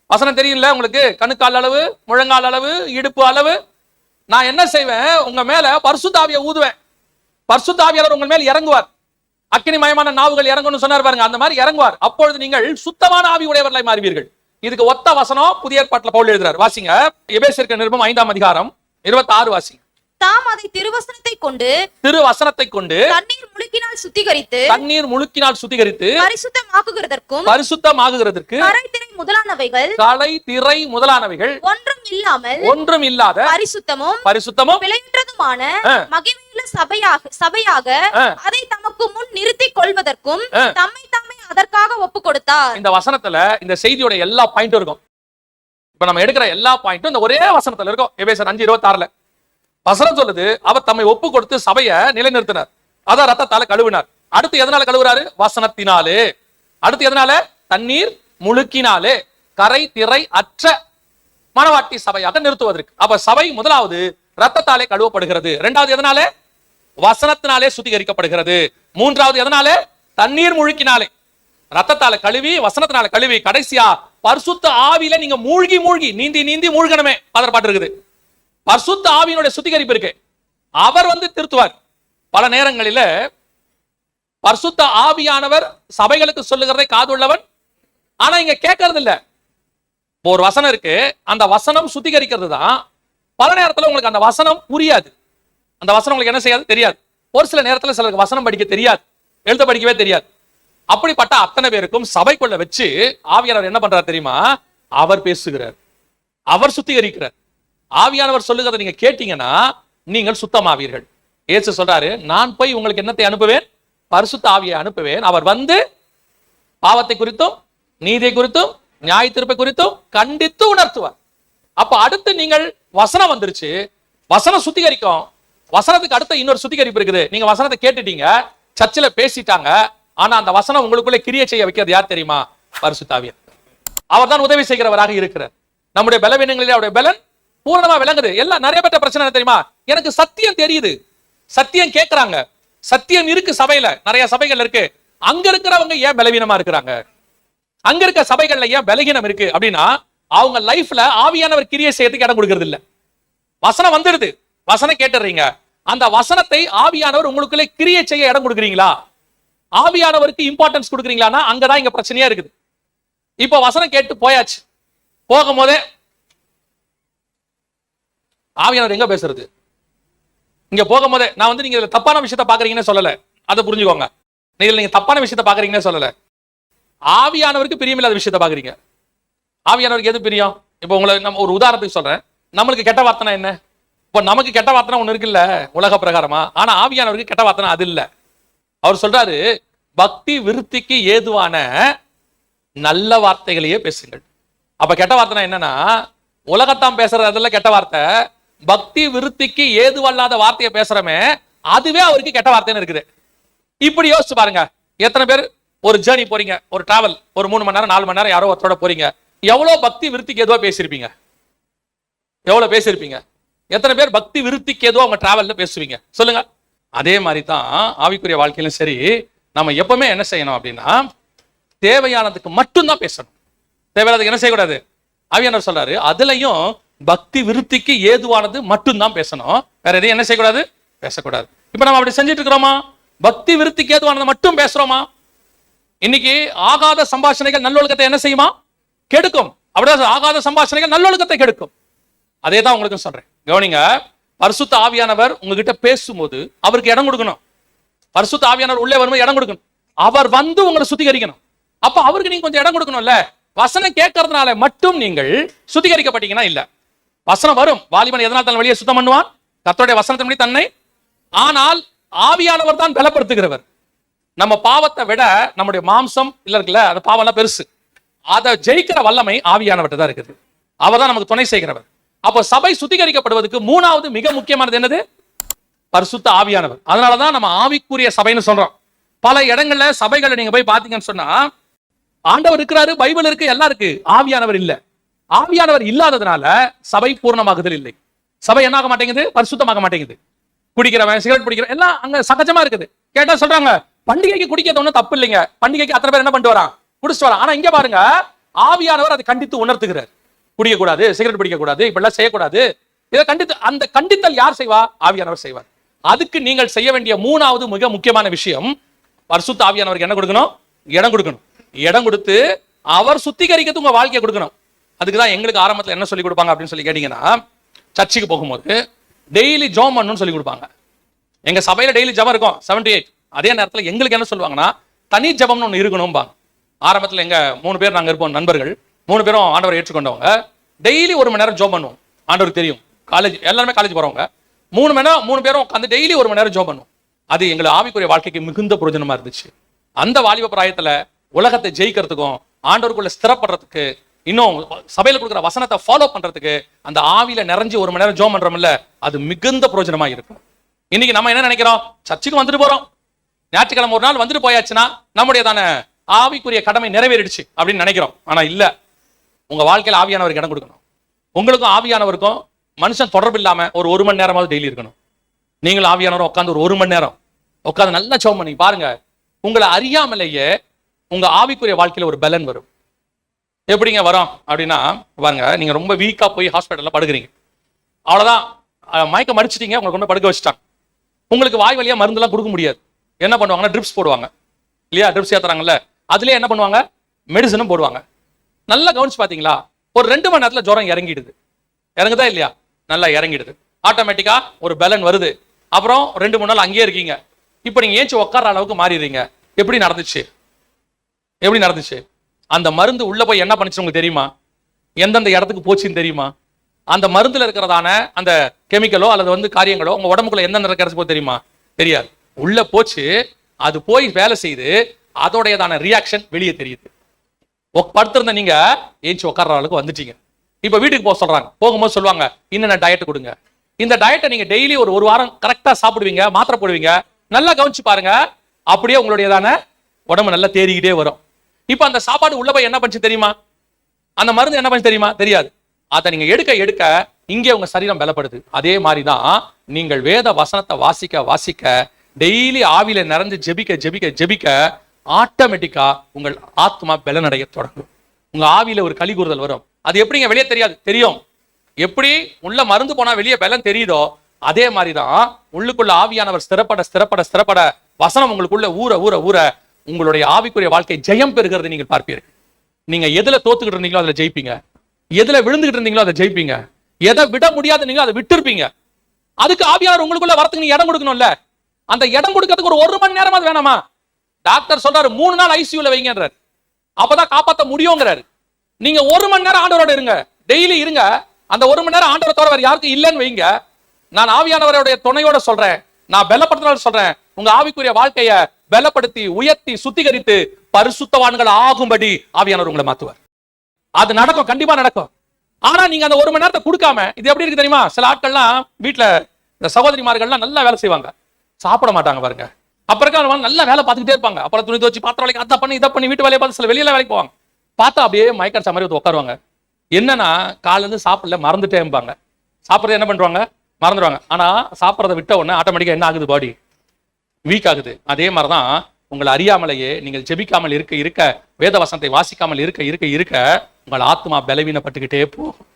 Speaker 1: வசனம் தெரியல உங்களுக்கு? கணுக்கால் அளவு, முழங்கால் அளவு, இடுப்பு அளவு. நான் என்ன செய்வேன்? உங்க மேல பரிசுத்த ஆவியை ஊதுவேன். பரிசுத்த ஆவியானவர் உங்கள் மேல் இறங்குவார். அக்கினிமயமான நாவுகள் இறங்கும்னு சொன்னார் பாருங்க, அந்த மாதிரி இறங்குவார். அப்பொழுது நீங்கள் சுத்தமான ஆவி உடையவர்களாய் மாறுவீர்கள். இதுக்கு ஒத்த வசனம் புதிய ஏற்பாட்டில் பவுல் எழுதுறார். வாசிங்க. எபேசியருக்கு நிருபம் 5ஆம் அதிகாரம் 26 வாசிங்க.
Speaker 3: தாம் அதை திருவசனத்தை கொண்டு தண்ணீர் முழுக்கினால் சுத்திகரித்து
Speaker 1: பரிசுத்தமாகுகிறதற்கு
Speaker 3: கரை திரை முதலானவைகள்
Speaker 1: ஒன்றும் இல்லாத பரிசுத்தமும்
Speaker 3: பிழையற்றதுமான மகிமையுள்ள சபையாக அதை தமக்கு முன் நிறுத்திக் கொள்வதற்கும் தம்மை தாமே அதற்காக ஒப்பு கொடுத்தார்.
Speaker 1: இந்த வசனத்துல இந்த செய்தியோட எல்லா பாயிண்டும் இருக்கும். இப்ப நம்ம எடுக்கிற எல்லா பாயிண்டும் இந்த ஒரே வசனத்துல இருக்கும். எபேசியர் 5:26 வசனம் சொல்லுது, அவர் தம்மை ஒப்பு கொடுத்து சபையை நிலைநிறுத்தினார். அதான் ரத்தத்தால கழுவினார். அடுத்து எதனால கழுவுறாரு? வசனத்தினாலே. அடுத்து எதனால? தண்ணீர் முழுக்கினாலே கரை திரை அற்ற மணவாட்டி சபையாக நிறுத்துவதற்கு. அப்ப சபை முதலாவது ரத்தத்தாலே கழுவப்படுகிறது. இரண்டாவது எதனாலே? வசனத்தினாலே சுத்திகரிக்கப்படுகிறது. மூன்றாவது எதனாலே? தண்ணீர் முழுக்கினாலே. ரத்தத்தால கழுவி, வசனத்தினால கழுவி, கடைசியா பரிசுத்த ஆவியில நீங்க மூழ்கி நீந்தி மூழ்கணுமே. அதர் பாட்டு இருக்குது. பரிசுத்த ஆவியினுடைய சுத்திகரிப்பு இருக்கு. அவர் திருத்துவார். பல நேரங்களில பரிசுத்த ஆவியானவர் சபைகளுக்கு சொல்லுகிறதை காதுள்ளவன், ஆனா இங்க கேட்கறது இல்ல. ஒரு வசனம் இருக்கு, அந்த வசனம் சுத்திகரிக்கிறது தான். பல நேரத்துல உங்களுக்கு அந்த வசனம் புரியாது. அந்த வசனம் உங்களுக்கு என்ன செய்யாது? தெரியாது. ஒரு சில நேரத்துல சிலருக்கு வசனம் படிக்க தெரியாது, எழுத படிக்கவே தெரியாது. அப்படிப்பட்ட அத்தனை பேருக்கும் சபைக்குள்ள வச்சு ஆவியானவர் என்ன பண்றார் தெரியுமா? அவர் பேசுகிறார், அவர் சுத்திகரிக்கிறார். ஆவியானவர் சொல்லுகிறத நீங்க கேட்டீங்கன்னா நீங்கள் சுத்தமாவீர்கள். இயேசு சொல்றாரு, நான் போய் உங்களுக்கு என்னத்தை அனுப்புவேன்? பரிசுத்த ஆவியை அனுப்புவேன். அவர் பாவத்தை குறித்தும் நீதியை குறித்தும் நியாய தீர்ப்பை குறித்தும் கண்டித்து உணர்த்துவார். அப்ப அடுத்து நீங்கள் வசனம் வந்துருச்சு, வசனம் சுத்திகரிக்கும். வசனத்துக்கு அடுத்த இன்னொரு சுத்திகரிப்பு இருக்குது. நீங்க வசனத்தை கேட்டுட்டீங்க, சர்ச்சில் பேசிட்டாங்க, ஆனா அந்த வசனம் உங்களுக்குள்ளே கிரியை செய்ய வைக்கிறது யார் தெரியுமா? பரிசுத்த ஆவியானவர். அவர் தான் உதவி செய்கிறவராக இருக்கிறார். நம்முடைய பலவீனங்களிலே அவருடைய பலன் பூரணமா விளங்குது. எல்லாம் நிறைய பேர் பிரச்சனை என்ன தெரியுமா? எனக்கு சத்தியம் தெரியுது, சத்தியம் கேட்கறாங்க, சத்தியம் இருக்கு சபையில, நிறைய சபைகள் இருக்கு. அங்க இருக்கிறவங்க ஏன் பலவீனமா இருக்கிறாங்க? அங்க இருக்க சபைகள்ல ஏன் பலகீனம் இருக்கு அப்படின்னா, அவங்க லைஃப்ல ஆவியானவர் கிரியை செய்யறதுக்கு இடம் கொடுக்கறது இல்ல. வசனம் வந்துடுது, வசனம் கேட்டுறீங்க, அந்த வசனத்தை ஆவியானவர் உங்களுக்குள்ளே கிரியை செய்ய இடம் கொடுக்குறீங்களா? ஆவியானவருக்கு இம்பார்ட்டன்ஸ் கொடுக்குறீங்களா? அங்கதான் இங்க பிரச்சனையா இருக்குது. இப்ப வசனம் கேட்டு போயாச்சு, போகும்போதே ஆவியானவர் எங்க பேசுறது? இங்க போகும்போதே நான் வந்து நீங்க தப்பான விஷயத்த பாக்குறீங்கன்னு சொல்லல, அதை புரிஞ்சுக்கோங்க. நீங்க தப்பான விஷயத்த பாக்குறீங்கன்னு சொல்லல, ஆவியானவருக்கு பிரியமில்லாத விஷயத்த பாக்குறீங்க. ஆவியானவருக்கு எது பிரியம்? இப்போ உங்களை நம்ம ஒரு உதாரணத்துக்கு சொல்றேன். நம்மளுக்கு கெட்ட வார்த்தை என்ன? இப்போ நமக்கு கெட்ட வார்த்தை ஒண்ணு இருக்குல்ல உலக பிரகாரமா, ஆனா ஆவியானவருக்கு கெட்ட வார்த்தை அது இல்ல. அவர் சொல்றாரு, பக்தி விருத்திக்கு ஏதுவான நல்ல வார்த்தைகளையே பேசுங்கள். அப்ப கெட்ட வார்த்தை என்னன்னா, உலகத்தான் பேசுறது அதெல்லாம் கெட்ட வார்த்தை. பக்தி விருத்திக்கு ஏதுவல்லாத வார்த்தையை பேசுறமே, அதுவே அவருக்கு கெட்ட வார்த்தைன்னு இருக்குது. இப்படி யோசிச்சு பாருங்க. எத்தனை பேர் ஒரு ஜேர்னி போறீங்க, ஒரு டிராவல், ஒரு 3 மணி நேரம் 4 மணி நேரம் யாரோ ஒருத்தரோட போறீங்க, எவ்வளவு பக்தி விருத்திக்கு ஏதுவா பேசியிருப்பீங்க? எவ்வளவு பேசியிருப்பீங்க? எத்தனை பேர் பக்தி விருத்திக்கு ஏதோ அவங்க டிராவல்ல பேசுவீங்க சொல்லுங்க. அதே மாதிரி தான் ஆவிக்குரிய வாழ்க்கையிலும் சரி, நம்ம எப்பவுமே என்ன செய்யணும் அப்படின்னா, தேவையானதுக்கு மட்டும்தான் பேசணும். தேவையானதுக்கு என்ன செய்யக்கூடாது? ஆவியானவர் சொல்றாரு, அதுலயும் பக்தி விருத்திக்கு ஏதுவானது மட்டும்தான் பேசணும், வேற எதையும் என்ன செய்யக்கூடாது? பேசக்கூடாது. இப்ப நம்ம அப்படி செஞ்சுட்டு இருக்கிறோமா? பக்தி விருத்திக்கு ஏதுவானது மட்டும் பேசுறோமா? இன்னைக்கு ஆகாத சம்பாஷணைகள் நல்லொழுக்கத்தை என்ன செய்யுமா? கெடுக்கும். அப்படிதான் ஆகாத சம்பாஷணைகள் நல்லொழுக்கத்தை கெடுக்கும். அதே தான் உங்களுக்கு சொல்றேன், கவனிங்க. பரிசுத்த ஆவியானவர் உங்ககிட்ட பேசும்போது அவருக்கு இடம் கொடுக்கணும். பரிசுத்த ஆவியானவர் உள்ளே வரும்போது இடம் கொடுக்கணும். அவர் வந்து உங்களை சுத்திகரிக்கணும். அப்ப அவருக்கு நீங்க கொஞ்சம் இடம் கொடுக்கணும்ல. வசனம் கேட்கறதுனால மட்டும் நீங்கள் சுத்திகரிக்கப்பட்டீங்கன்னா இல்ல. வசனம் வரும், வாலிபன் எதனால் தன் வழியை சுத்தம் பண்ணுவான்? கர்த்தருடைய வசனத்தின்படி தன்னை. ஆனால் ஆவியானவர் தான் பலப்படுத்துகிறவர். நம்ம பாவத்தை விட நம்முடைய மாம்சம் இல்ல இருக்குல்ல, அந்த பாவம் எல்லாம் பெருசு. அதை ஜெயிக்கிற வல்லமை ஆவியானவர்கிட்ட தான் இருக்குது. அவர் தான் நமக்கு துணை செய்கிறவர். அப்போ சபை சுத்திகரிக்கப்படுவதற்கு 3வது மிக முக்கியமானது என்னது? பரிசுத்த ஆவியானவர். அதனாலதான் நம்ம ஆவிக்குரிய சபைன்னு சொல்றோம். பல இடங்கள்ல சபைகளை நீங்க போய் பாத்தீங்கன்னு சொன்னா, ஆண்டவர் இருக்கிறாரு, பைபிள் இருக்கு, எல்லாம் இருக்கு, ஆவியானவர் இல்ல. ஆவியானவர் இல்லாததுனால சபை பூர்ணமாகுதல் இல்லை. சபை என்ன ஆக மாட்டேங்குது? பரிசுத்தமாக மாட்டேங்குது. குடிக்கிறவன், சிகரெட் பிடிக்கிறவன் எல்லாம் அங்க சகஜமா இருக்குது. கேட்டா சொல்றாங்க, பண்டிகைக்கு குடிக்கிறது ஒண்ணும் தப்பு இல்லைங்க, பண்டிகைக்கு அத்தனை பேர் என்ன பண்ணிட்டு வரான்? குடிச்சிட்டு வரான். ஆனா இங்க பாருங்க, ஆவியானவர் அதை கண்டித்து உணர்த்துகிறார். குடிக்க கூடாது, சிகரெட் பிடிக்க கூடாது, இப்படிலாம் செய்யக்கூடாது. இதை கண்டித்து, அந்த கண்டித்தல் யார் செய்வா? ஆவியானவர் செய்வார். அதுக்கு நீங்கள் செய்ய வேண்டிய 3வது மிக முக்கியமான விஷயம், பரிசுத்த ஆவியானவருக்கு என்ன கொடுக்கணும்? இடம் கொடுக்கணும். இடம் கொடுத்து அவர் சுத்திகரிக்கிறது உங்க வாழ்க்கையை கொடுக்கணும். அதுக்குதான் எங்களுக்கு ஆரம்பத்தில் என்ன சொல்லி கொடுப்பாங்க அப்படின்னு சொல்லி கேட்டீங்கன்னா, சர்ச்சுக்கு போகும்போது டெய்லி ஜெபம் பண்ணணும்னு சொல்லி கொடுப்பாங்க. எங்க சபையில டெய்லி ஜெபம் இருக்கும் 78. அதே நேரத்தில் எங்களுக்கு என்ன சொல்லுவாங்கன்னா, தனி ஜெபம்னு ஒன்று இருக்கணும்பாங்க. ஆரம்பத்தில் எங்க 3 பேர் நாங்க இருப்போம் நண்பர்கள், 3 பேரும் ஆண்டவரை ஏற்றுக்கொண்டவங்க. டெய்லி 1 மணி நேரம் ஜெபம் பண்ணுவோம். ஆண்டவருக்கு தெரியும், காலேஜ் எல்லாருமே காலேஜ் போறவங்க. 3 பேரும் உட்காந்து டெய்லி 1 மணி நேரம் ஜெபம் பண்ணுவோம். அது எங்களை ஆவிக்குரிய வாழ்க்கைக்கு மிகுந்த பிரயோஜனமா இருந்துச்சு. அந்த வாலிப பிராயத்துல உலகத்தை ஜெயிக்கிறதுக்கும் ஆண்டவருக்குள்ள ஸ்திரப்படுறதுக்கு, இன்னும் சபையில கொடுக்குற வசனத்தை ஃபாலோ பண்றதுக்கு, அந்த ஆவியில நிறைஞ்சு 1 மணி நேரம் ஜெபம் பண்றோம்ல, அது மிகுந்த பிரயோஜனமா இருக்கும். இன்னைக்கு நம்ம என்ன நினைக்கிறோம்? சர்ச்சுக்கு வந்துட்டு போறோம், ஞாயிற்றுக்கிழமை ஒரு நாள் வந்துட்டு போயாச்சுன்னா நம்முடையதான ஆவிக்குரிய கடமை நிறைவேறிடுச்சு அப்படின்னு நினைக்கிறோம். ஆனா இல்ல, உங்க வாழ்க்கையில ஆவியானவருக்கு இடம் கொடுக்கணும். உங்களுக்கும் ஆவியானவருக்கும் மனுஷன் தொடர்பு இல்லாம ஒரு 1 மணி நேரமாவது டெய்லி இருக்கணும். நீங்களும் ஆவியானவரும் உட்காந்து ஒரு 1 மணி நேரம் உட்காந்து நல்லா ஜெபம் பண்ணி பாருங்க. உங்களை அறியாமலேயே உங்க ஆவிக்குரிய வாழ்க்கையில ஒரு பலன் வரும். எப்படிங்க வரும் அப்படின்னா, பாருங்க, நீங்க ரொம்ப வீக்கா போய் ஹாஸ்பிட்டல்ல படுக்கிறீங்க, அவ்வளவுதான், மயக்கம் அடிச்சிட்டீங்க, உங்களை கொண்டு படுக்க வச்சுட்டாங்க. உங்களுக்கு வாய் வழியா மருந்துலாம் கொடுக்க முடியாது. என்ன பண்ணுவாங்கன்னா, ட்ரிப்ஸ் போடுவாங்க இல்லையா? ட்ரிப்ஸ் ஏத்துறாங்கல்ல, அதுலயே என்ன பண்ணுவாங்க? மெடிசனும் போடுவாங்க. நல்லா கவனிச்சு பாத்தீங்களா? ஒரு 2 மணி நேரத்துல ஜுரம் இறங்கிடுது. இறங்குதா இல்லையா? நல்லா இறங்கிடுது. ஆட்டோமேட்டிக்கா ஒரு பலன் வருது. அப்புறம் 2-3 நாள் அங்கேயே இருக்கீங்க. இப்ப நீங்க ஏஞ்சி உட்கார அளவுக்கு மாறிடுறீங்க. எப்படி நடந்துச்சு? எப்படி நடந்துச்சு? அந்த மருந்து உள்ள போய் என்ன பண்ணுச்சு உங்களுக்கு தெரியுமா? எந்தெந்த இடத்துக்கு போச்சுன்னு தெரியுமா? அந்த மருந்துல இருக்கிறதான அந்த கெமிக்கலோ அல்லது காரியங்களோ உங்க உடம்புக்குள்ள எந்தெந்த கிடைச்சு போய் தெரியுமா? தெரியாது. உள்ள போச்சு, அது போய் வேலை செய்து அதோடையதான ரியாக்ஷன் வெளியே தெரியுது. படுத்திருந்த நீங்க ஏஞ்சி உட்கார்ற அளவுக்கு வந்துட்டீங்க. இப்ப வீட்டுக்கு போக சொல்றாங்க. போகும்போது சொல்லுவாங்க, இன்னும் டயட் கொடுங்க. இந்த டயட்டை நீங்க டெய்லி ஒரு வாரம் கரெக்டா சாப்பிடுவீங்க, மாத்திரை போடுவீங்க. நல்லா கவனிச்சு பாருங்க, அப்படியே உங்களுடையதான உடம்பு நல்லா தேறிக்கிட்டே வரும். இப்ப அந்த சாப்பாடு உள்ள போய் என்ன பண்ணுச்சு தெரியுமா? அந்த மருந்து என்ன பண்ணுச்சு தெரியுமா? தெரியாது. அதை நீங்க எடுக்க எடுக்க இங்கே உங்க சரீரம் பலப்படுது. அதே மாதிரிதான் நீங்கள் வேத வசனத்தை வாசிக்க வாசிக்க, டெய்லி ஆவியில நிறைஞ்சு ஜெபிக்க ஜெபிக்க ஜெபிக்க, ஆட்டோமேட்டிக்கா உங்கள் ஆத்மா பலனடைய தொடங்கும். உங்க ஆவியில ஒரு களி கூறுதல் வரும். அது எப்படிங்க வெளியே தெரியாது? தெரியும். எப்படி உள்ள மருந்து போனா வெளியே பலன் தெரியுதோ, அதே மாதிரிதான் உள்ளுக்குள்ள ஆவியானவர் ஸ்திரப்பட ஸ்திரப்பட ஸ்திரப்பட வசனம் உங்களுக்குள்ள ஊற ஊற ஊற உங்களுடைய ஆவிக்குரிய வாழ்க்கை ஜெயம் பெறுகிறது நீங்கள் பார்ப்பீர்கள். நீங்க எதுல தோத்துக்கிட்டு இருந்தீங்களோ அதுல ஜெயிப்பீங்க, எதுல விழுந்துகிட்டு இருந்தீங்களோ அதை ஜெயிப்பீங்க, எதை விட முடியாதுன்னீங்களோ அதை விட்டு இருப்பீங்க. அதுக்கு ஆவியானவர் உங்களுக்குள்ள வரத்துக்கு நீங்க இடம் கொடுக்கணும்ல. அந்த இடம் கொடுக்கறதுக்கு ஒரு மணி நேரம் அது வேணாமா? டாக்டர் சொல்றாரு 3 நாள் ஐசியூல வைங்கன்றாரு, அப்பதான் காப்பாற்ற முடியுங்கிறாரு. நீங்க 1 மணி நேரம் ஆண்டவரோட இருங்க, டெய்லி இருங்க. அந்த 1 மணி நேரம் ஆண்டவரை தவிர வேற யாருக்கும் இல்லைன்னு வைங்க. நான் ஆவியானவருடைய துணையோட சொல்றேன், நான் பலப்படுத்தினால சொல்றேன், உங்க ஆவிக்குரிய வாழ்க்கைய பலப்படுத்தி உயர்த்தி சுத்திகரித்து பரிசுத்தவான்கள் ஆகும்படி ஆவியானவர் உங்களை மாத்துவார். அது நடக்கும், கண்டிப்பா நடக்கும். ஆனா நீங்க அந்த 1 மணி நேரத்தை கொடுக்காம, இது எப்படி இருக்கு தெரியுமா? சில ஆட்கள்லாம் வீட்டுல இந்த சகோதரிமார்கள்லாம் நல்லா வேலை செய்வாங்க, சாப்பிட மாட்டாங்க பாருங்க. அப்புறம் நல்லா வேலை பார்த்துக்கிட்டே இருப்பாங்க. அப்புறம் துணி துவச்சு பாத்திரம் வேலைக்கு அதை பண்ணி இதை பண்ணி வீட்டு வேலையை பார்த்து சில வெளியில வேலைக்கு போவாங்க. பார்த்தா அப்படியே மயக்கடிச்ச மாதிரி உட்காருவாங்க. என்னன்னா காலைல இருந்து சாப்பிடல, மறந்துட்டே இருப்பாங்க. சாப்பிட்றது என்ன பண்றாங்க? மறந்துடுவாங்க. ஆனா சாப்பிட்றத விட்ட உடனே ஆட்டோமேட்டிக்கா என்ன ஆகுது? பாடி வீக் ஆகுது. அதே மாதிரிதான் உங்களை அறியாமலேயே நீங்கள் ஜெபிக்காமல் இருக்க இருக்க, வேத வசனத்தை வாசிக்காமல் இருக்க இருக்க இருக்க உங்கள் ஆத்மா பலவீனப்பட்டுக்கிட்டே போகும்.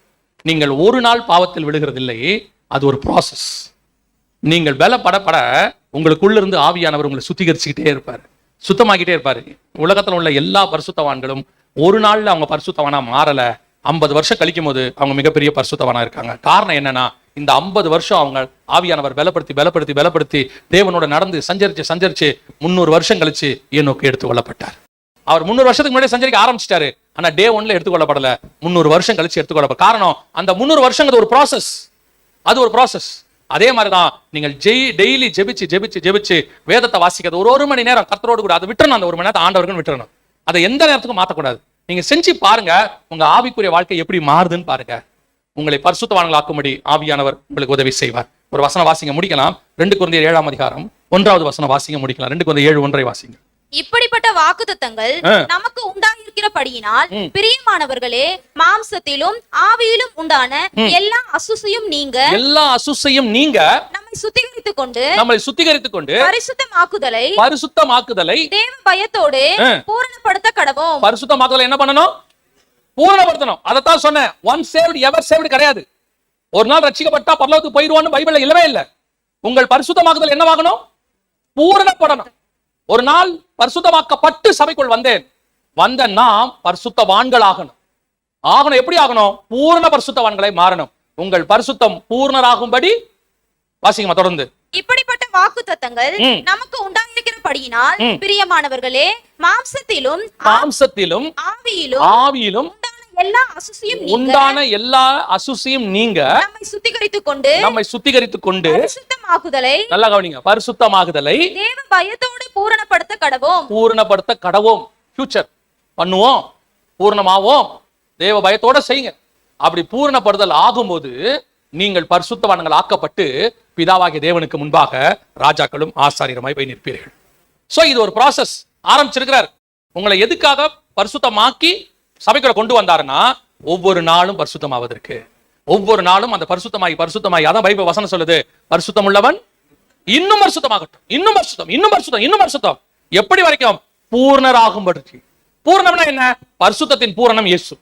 Speaker 1: நீங்கள் ஒரு நாள் பாவத்தில் விழுகிறதில்லை, அது ஒரு ப்ராசஸ். நீங்கள் பலப்படப்பட உங்களுக்குள்ள இருந்து ஆவியானவர் உங்களை சுத்திகரிச்சுக்கிட்டே இருப்பார், சுத்தமாக்கிட்டே இருப்பாரு. உலகத்துல உள்ள எல்லா பரிசுத்தவான்களும் ஒரு நாள்ல அவங்க பரிசுத்தவானா மாறல, 50 வருஷம் கழிக்கும் போது அவங்க மிகப்பெரிய பரிசுத்தவானா இருக்காங்க. காரணம் என்னன்னா, இந்த 50 வருஷம் அவங்க ஆவியானவர் பலப்படுத்தி பலப்படுத்தி பலப்படுத்தி தேவனோட நடந்து சஞ்சரிச்சு சஞ்சரிச்சு 300 வருஷம் கழிச்சு ஏனோக்கு எடுத்துக்கொள்ளப்பட்டார். அவர் 300 வருஷத்துக்கு முன்னாடி சஞ்சரிக்க ஆரம்பிச்சிட்டாரு. ஆனா டே 1ல எடுத்துக்கொள்ளப்படல, 300 வருஷம் கழிச்சு எடுத்துக்கொள்ளப்பட. காரணம், அந்த 300 வருஷங்கிறது ஒரு ப்ராசஸ், அது ஒரு ப்ராசஸ். அதே மாதிரிதான் நீங்கள் டெய்லி ஜெபிச்சு ஜெபிச்சு ஜெபிச்சு வேதத்தை வாசிக்கிறது ஒரு மணி நேரம் கர்த்தரோடு கூட, அதை விட்டுறணும். அந்த 1 மணி நேரத்தை ஆண்டவர்கள் விட்டுறணும். அதை எந்த நேரத்துக்கும் மாற்றக்கூடாது. நீங்க செஞ்சு பாருங்க, உங்க ஆவிக்குரிய வாழ்க்கை எப்படி மாறுதுன்னு பாருங்க. உங்களை பரிசுத்தவான்களாக்கும்படி ஆவியானவர் உங்களுக்கு உதவி செய்வார். ஒரு வசனம் வாசிங்க, முடிக்கலாம். 2 கொரிந்தியர் 7ஆம் அதிகாரம் 1வது வசனம் வாசிங்க, முடிக்கலாம். 2 கொரிந்தியர் 7:1 வாசிங்க.
Speaker 3: இப்படிப்பட்ட வாக்குத்தத்தங்கள் நமக்கு உண்டாயிருக்கிறபடியினால் பிரியமானவர்களே, மாம்சத்திலும் ஆவியிலும் உண்டான எல்லா அசுசையும் நீங்க நம்மை சுத்திகரித்துக் கொண்டு பரிசுத்தமாக்குதலை தேவ பயத்தோடு பூரணப்படுத்த கடவோம்.
Speaker 1: பரிசுத்தமாக்குதலை என்ன பண்ணணும்? பூரணப்படுத்தணும். அதைத்தான் சொன்னேன். ஒன் சேவ்ட் எவர் சேவ்ட் கிடையாது. ஒரு நாள் ரட்சிக்கப்பட்டா பரலோகத்துக்கு போயிடுவான்னு பைபிள்ல இல்லவே இல்லை. உங்கள் பரிசுத்தமாக்குதல் என்னவாகணும்? பூரணப்படணும். ஒரு நாள் பரிசுத்தமாக்கப்பட்டு சபைக்குள் வந்த நாம் பரிசுத்தவான்கள் ஆகணும். எப்படி ஆகணும்? பூரண பரிசுத்தவான்களை மாறணும். உங்கள் பரிசுத்தம் பூர்ணராகும்படி வாசிங்கம்மா தொடர்ந்து.
Speaker 3: இப்படிப்பட்ட வாக்குத்தத்தங்கள் நமக்கு உண்டாயிருக்கிறபடியினால் பிரியமானவர்களே, மாம்சத்திலும் ஆவியிலும் உண்டான எல்லா அசுசியும் நீங்க நம்மை சுத்திகரித்துக் கொண்டு பரிசுத்தமாகுதலை, நல்லா கவனிங்க, பரிசுத்தமாகுதலை தேவ பயத்தோடு பூரணப்படுத்த கடவோம். ஃபியூச்சர் பண்ணுவோம், பூர்ணமாவோம், தேவ பயத்தோட செய்யுங்க. அப்படி பூரணப்படுதல் ஆகும்போது நீங்கள் பரிசுத்தவான்கள் ஆக்கப்பட்டு பிதாவாகிய தேவனுக்கு முன்பாக ராஜாக்களும் ஆசாரியருமாய் போய் நிற்பீர்கள். சோ இது ஒரு ப்ராசஸ் ஆரம்பிச்சிருக்கிறார். உங்களை எதுக்காக பரிசுத்தமாக்கி சபைக்குள்ள கொண்டு வந்தாருன்னா, ஒவ்வொரு நாளும் பரிசுத்தமாவதற்கு. ஒவ்வொரு நாளும் அந்த பரிசுத்தமாய் அதான் பைபிள் வசனம் சொல்லுது, பரிசுத்தம் உள்ளவன் இன்னும் பரிசுத்தமாகட்டும், இன்னும் பரிசுத்தம். எப்படி வரைக்கும்? பூர்ணராகும்படி. பூர்ணம்னா என்ன? பரிசுத்தத்தின் பூரணம் இயேசு.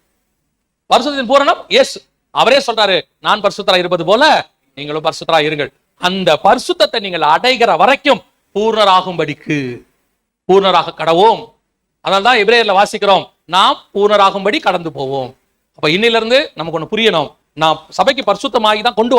Speaker 3: பரிசுத்தத்தின் பூரணம் இயேசு. அவரே சொல்றாரு, நான் பரிசுத்தராய் இருப்பது போல நீங்களும் பரிசுத்தராய் இருங்கள். அந்த பரிசுத்தத்தை நீங்கள் அடைகிற வரைக்கும் பூர்ணராகும்படிக்கு பூர்ணராக கடவோம். அதனால்தான் எபிரேயர்ல வாசிக்கிறோம், நாம் பூர்ணராகும்படி கடந்து போவோம். அப்ப இன்னிலிருந்து நமக்கு ஒண்ணு புரியணும். நான் சபைக்கு பரிசுத்தமாகி தான் கொண்டு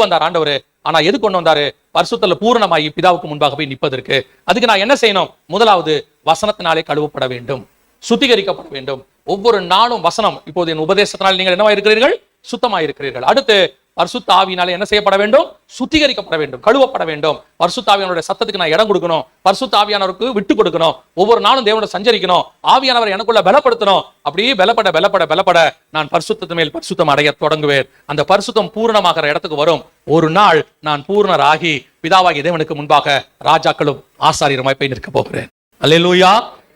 Speaker 3: வந்தார் ஆண்டவர். ஆனா எது கொண்டு வந்தாரு? பரிசுத்தல பூரணமாகி பிதாவுக்கு முன்பாக போய் நிற்பதற்கு. அதுக்கு நான் என்ன செய்யணும்? முதலாவது வசனத்தினாலே கழுவப்பட வேண்டும், சுத்திகரிக்கப்பட வேண்டும். ஒவ்வொரு நாளும் வசனம். இப்போது என் உபதேசத்தினால் நீங்கள் என்னவா இருக்கிறீர்கள்? சுத்தமாக இருக்கிறீர்கள். அடுத்து பரிசுத்த ஆவியினாலே என்ன செய்யப்பட வேண்டும்? சுத்திகரிக்கப்பட வேண்டும், கழுவப்பட வேண்டும். பரிசுத்த ஆவியானவருடைய சத்தத்துக்கு நான் இடம் கொடுக்கணும், பரிசுத்த ஆவியானவருக்கு விட்டு கொடுக்கணும், ஒவ்வொரு நாளும் தேவனோட சஞ்சரிக்கணும், ஆவியானவர் எனக்குள்ள பலப்படுத்தணும். அப்படியே பலப்பட நான் பரிசுத்தத்து மேல் பரிசுத்தம் அடைய தொடங்குவேன். அந்த பரிசுத்தம் பூரணமாகிற இடத்துக்கு வரும். ஒரு நாள் நான் பூர்ணராகி பிதாவாகிய தேவனுக்கு முன்பாக ராஜாக்களும் ஆசாரியருமாய் போய் நிற்க போகிறேன். அல்லேலூயா.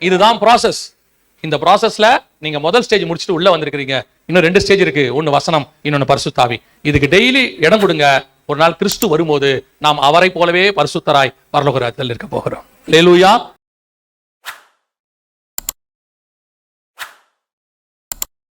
Speaker 3: இதுதான் ப்ராசஸ். இந்த ப்ராசஸ்ல நீங்க முதல் ஸ்டேஜ் முடிச்சுட்டு உள்ள வந்திருக்கிறீங்க.
Speaker 1: இன்னும் 2 ஸ்டேஜ் இருக்கு. ஒன்னு வசனம், இன்னொன்னு பரிசுத்தாவி. இதுக்கு டெய்லி இடம் கொடுங்க. ஒரு நாள் கிறிஸ்து வரும்போது நாம் அவரை போலவே பரிசுத்தராய் பரலோக ராஜ்யத்தில் இருக்க போகிறோம். அல்லேலூயா.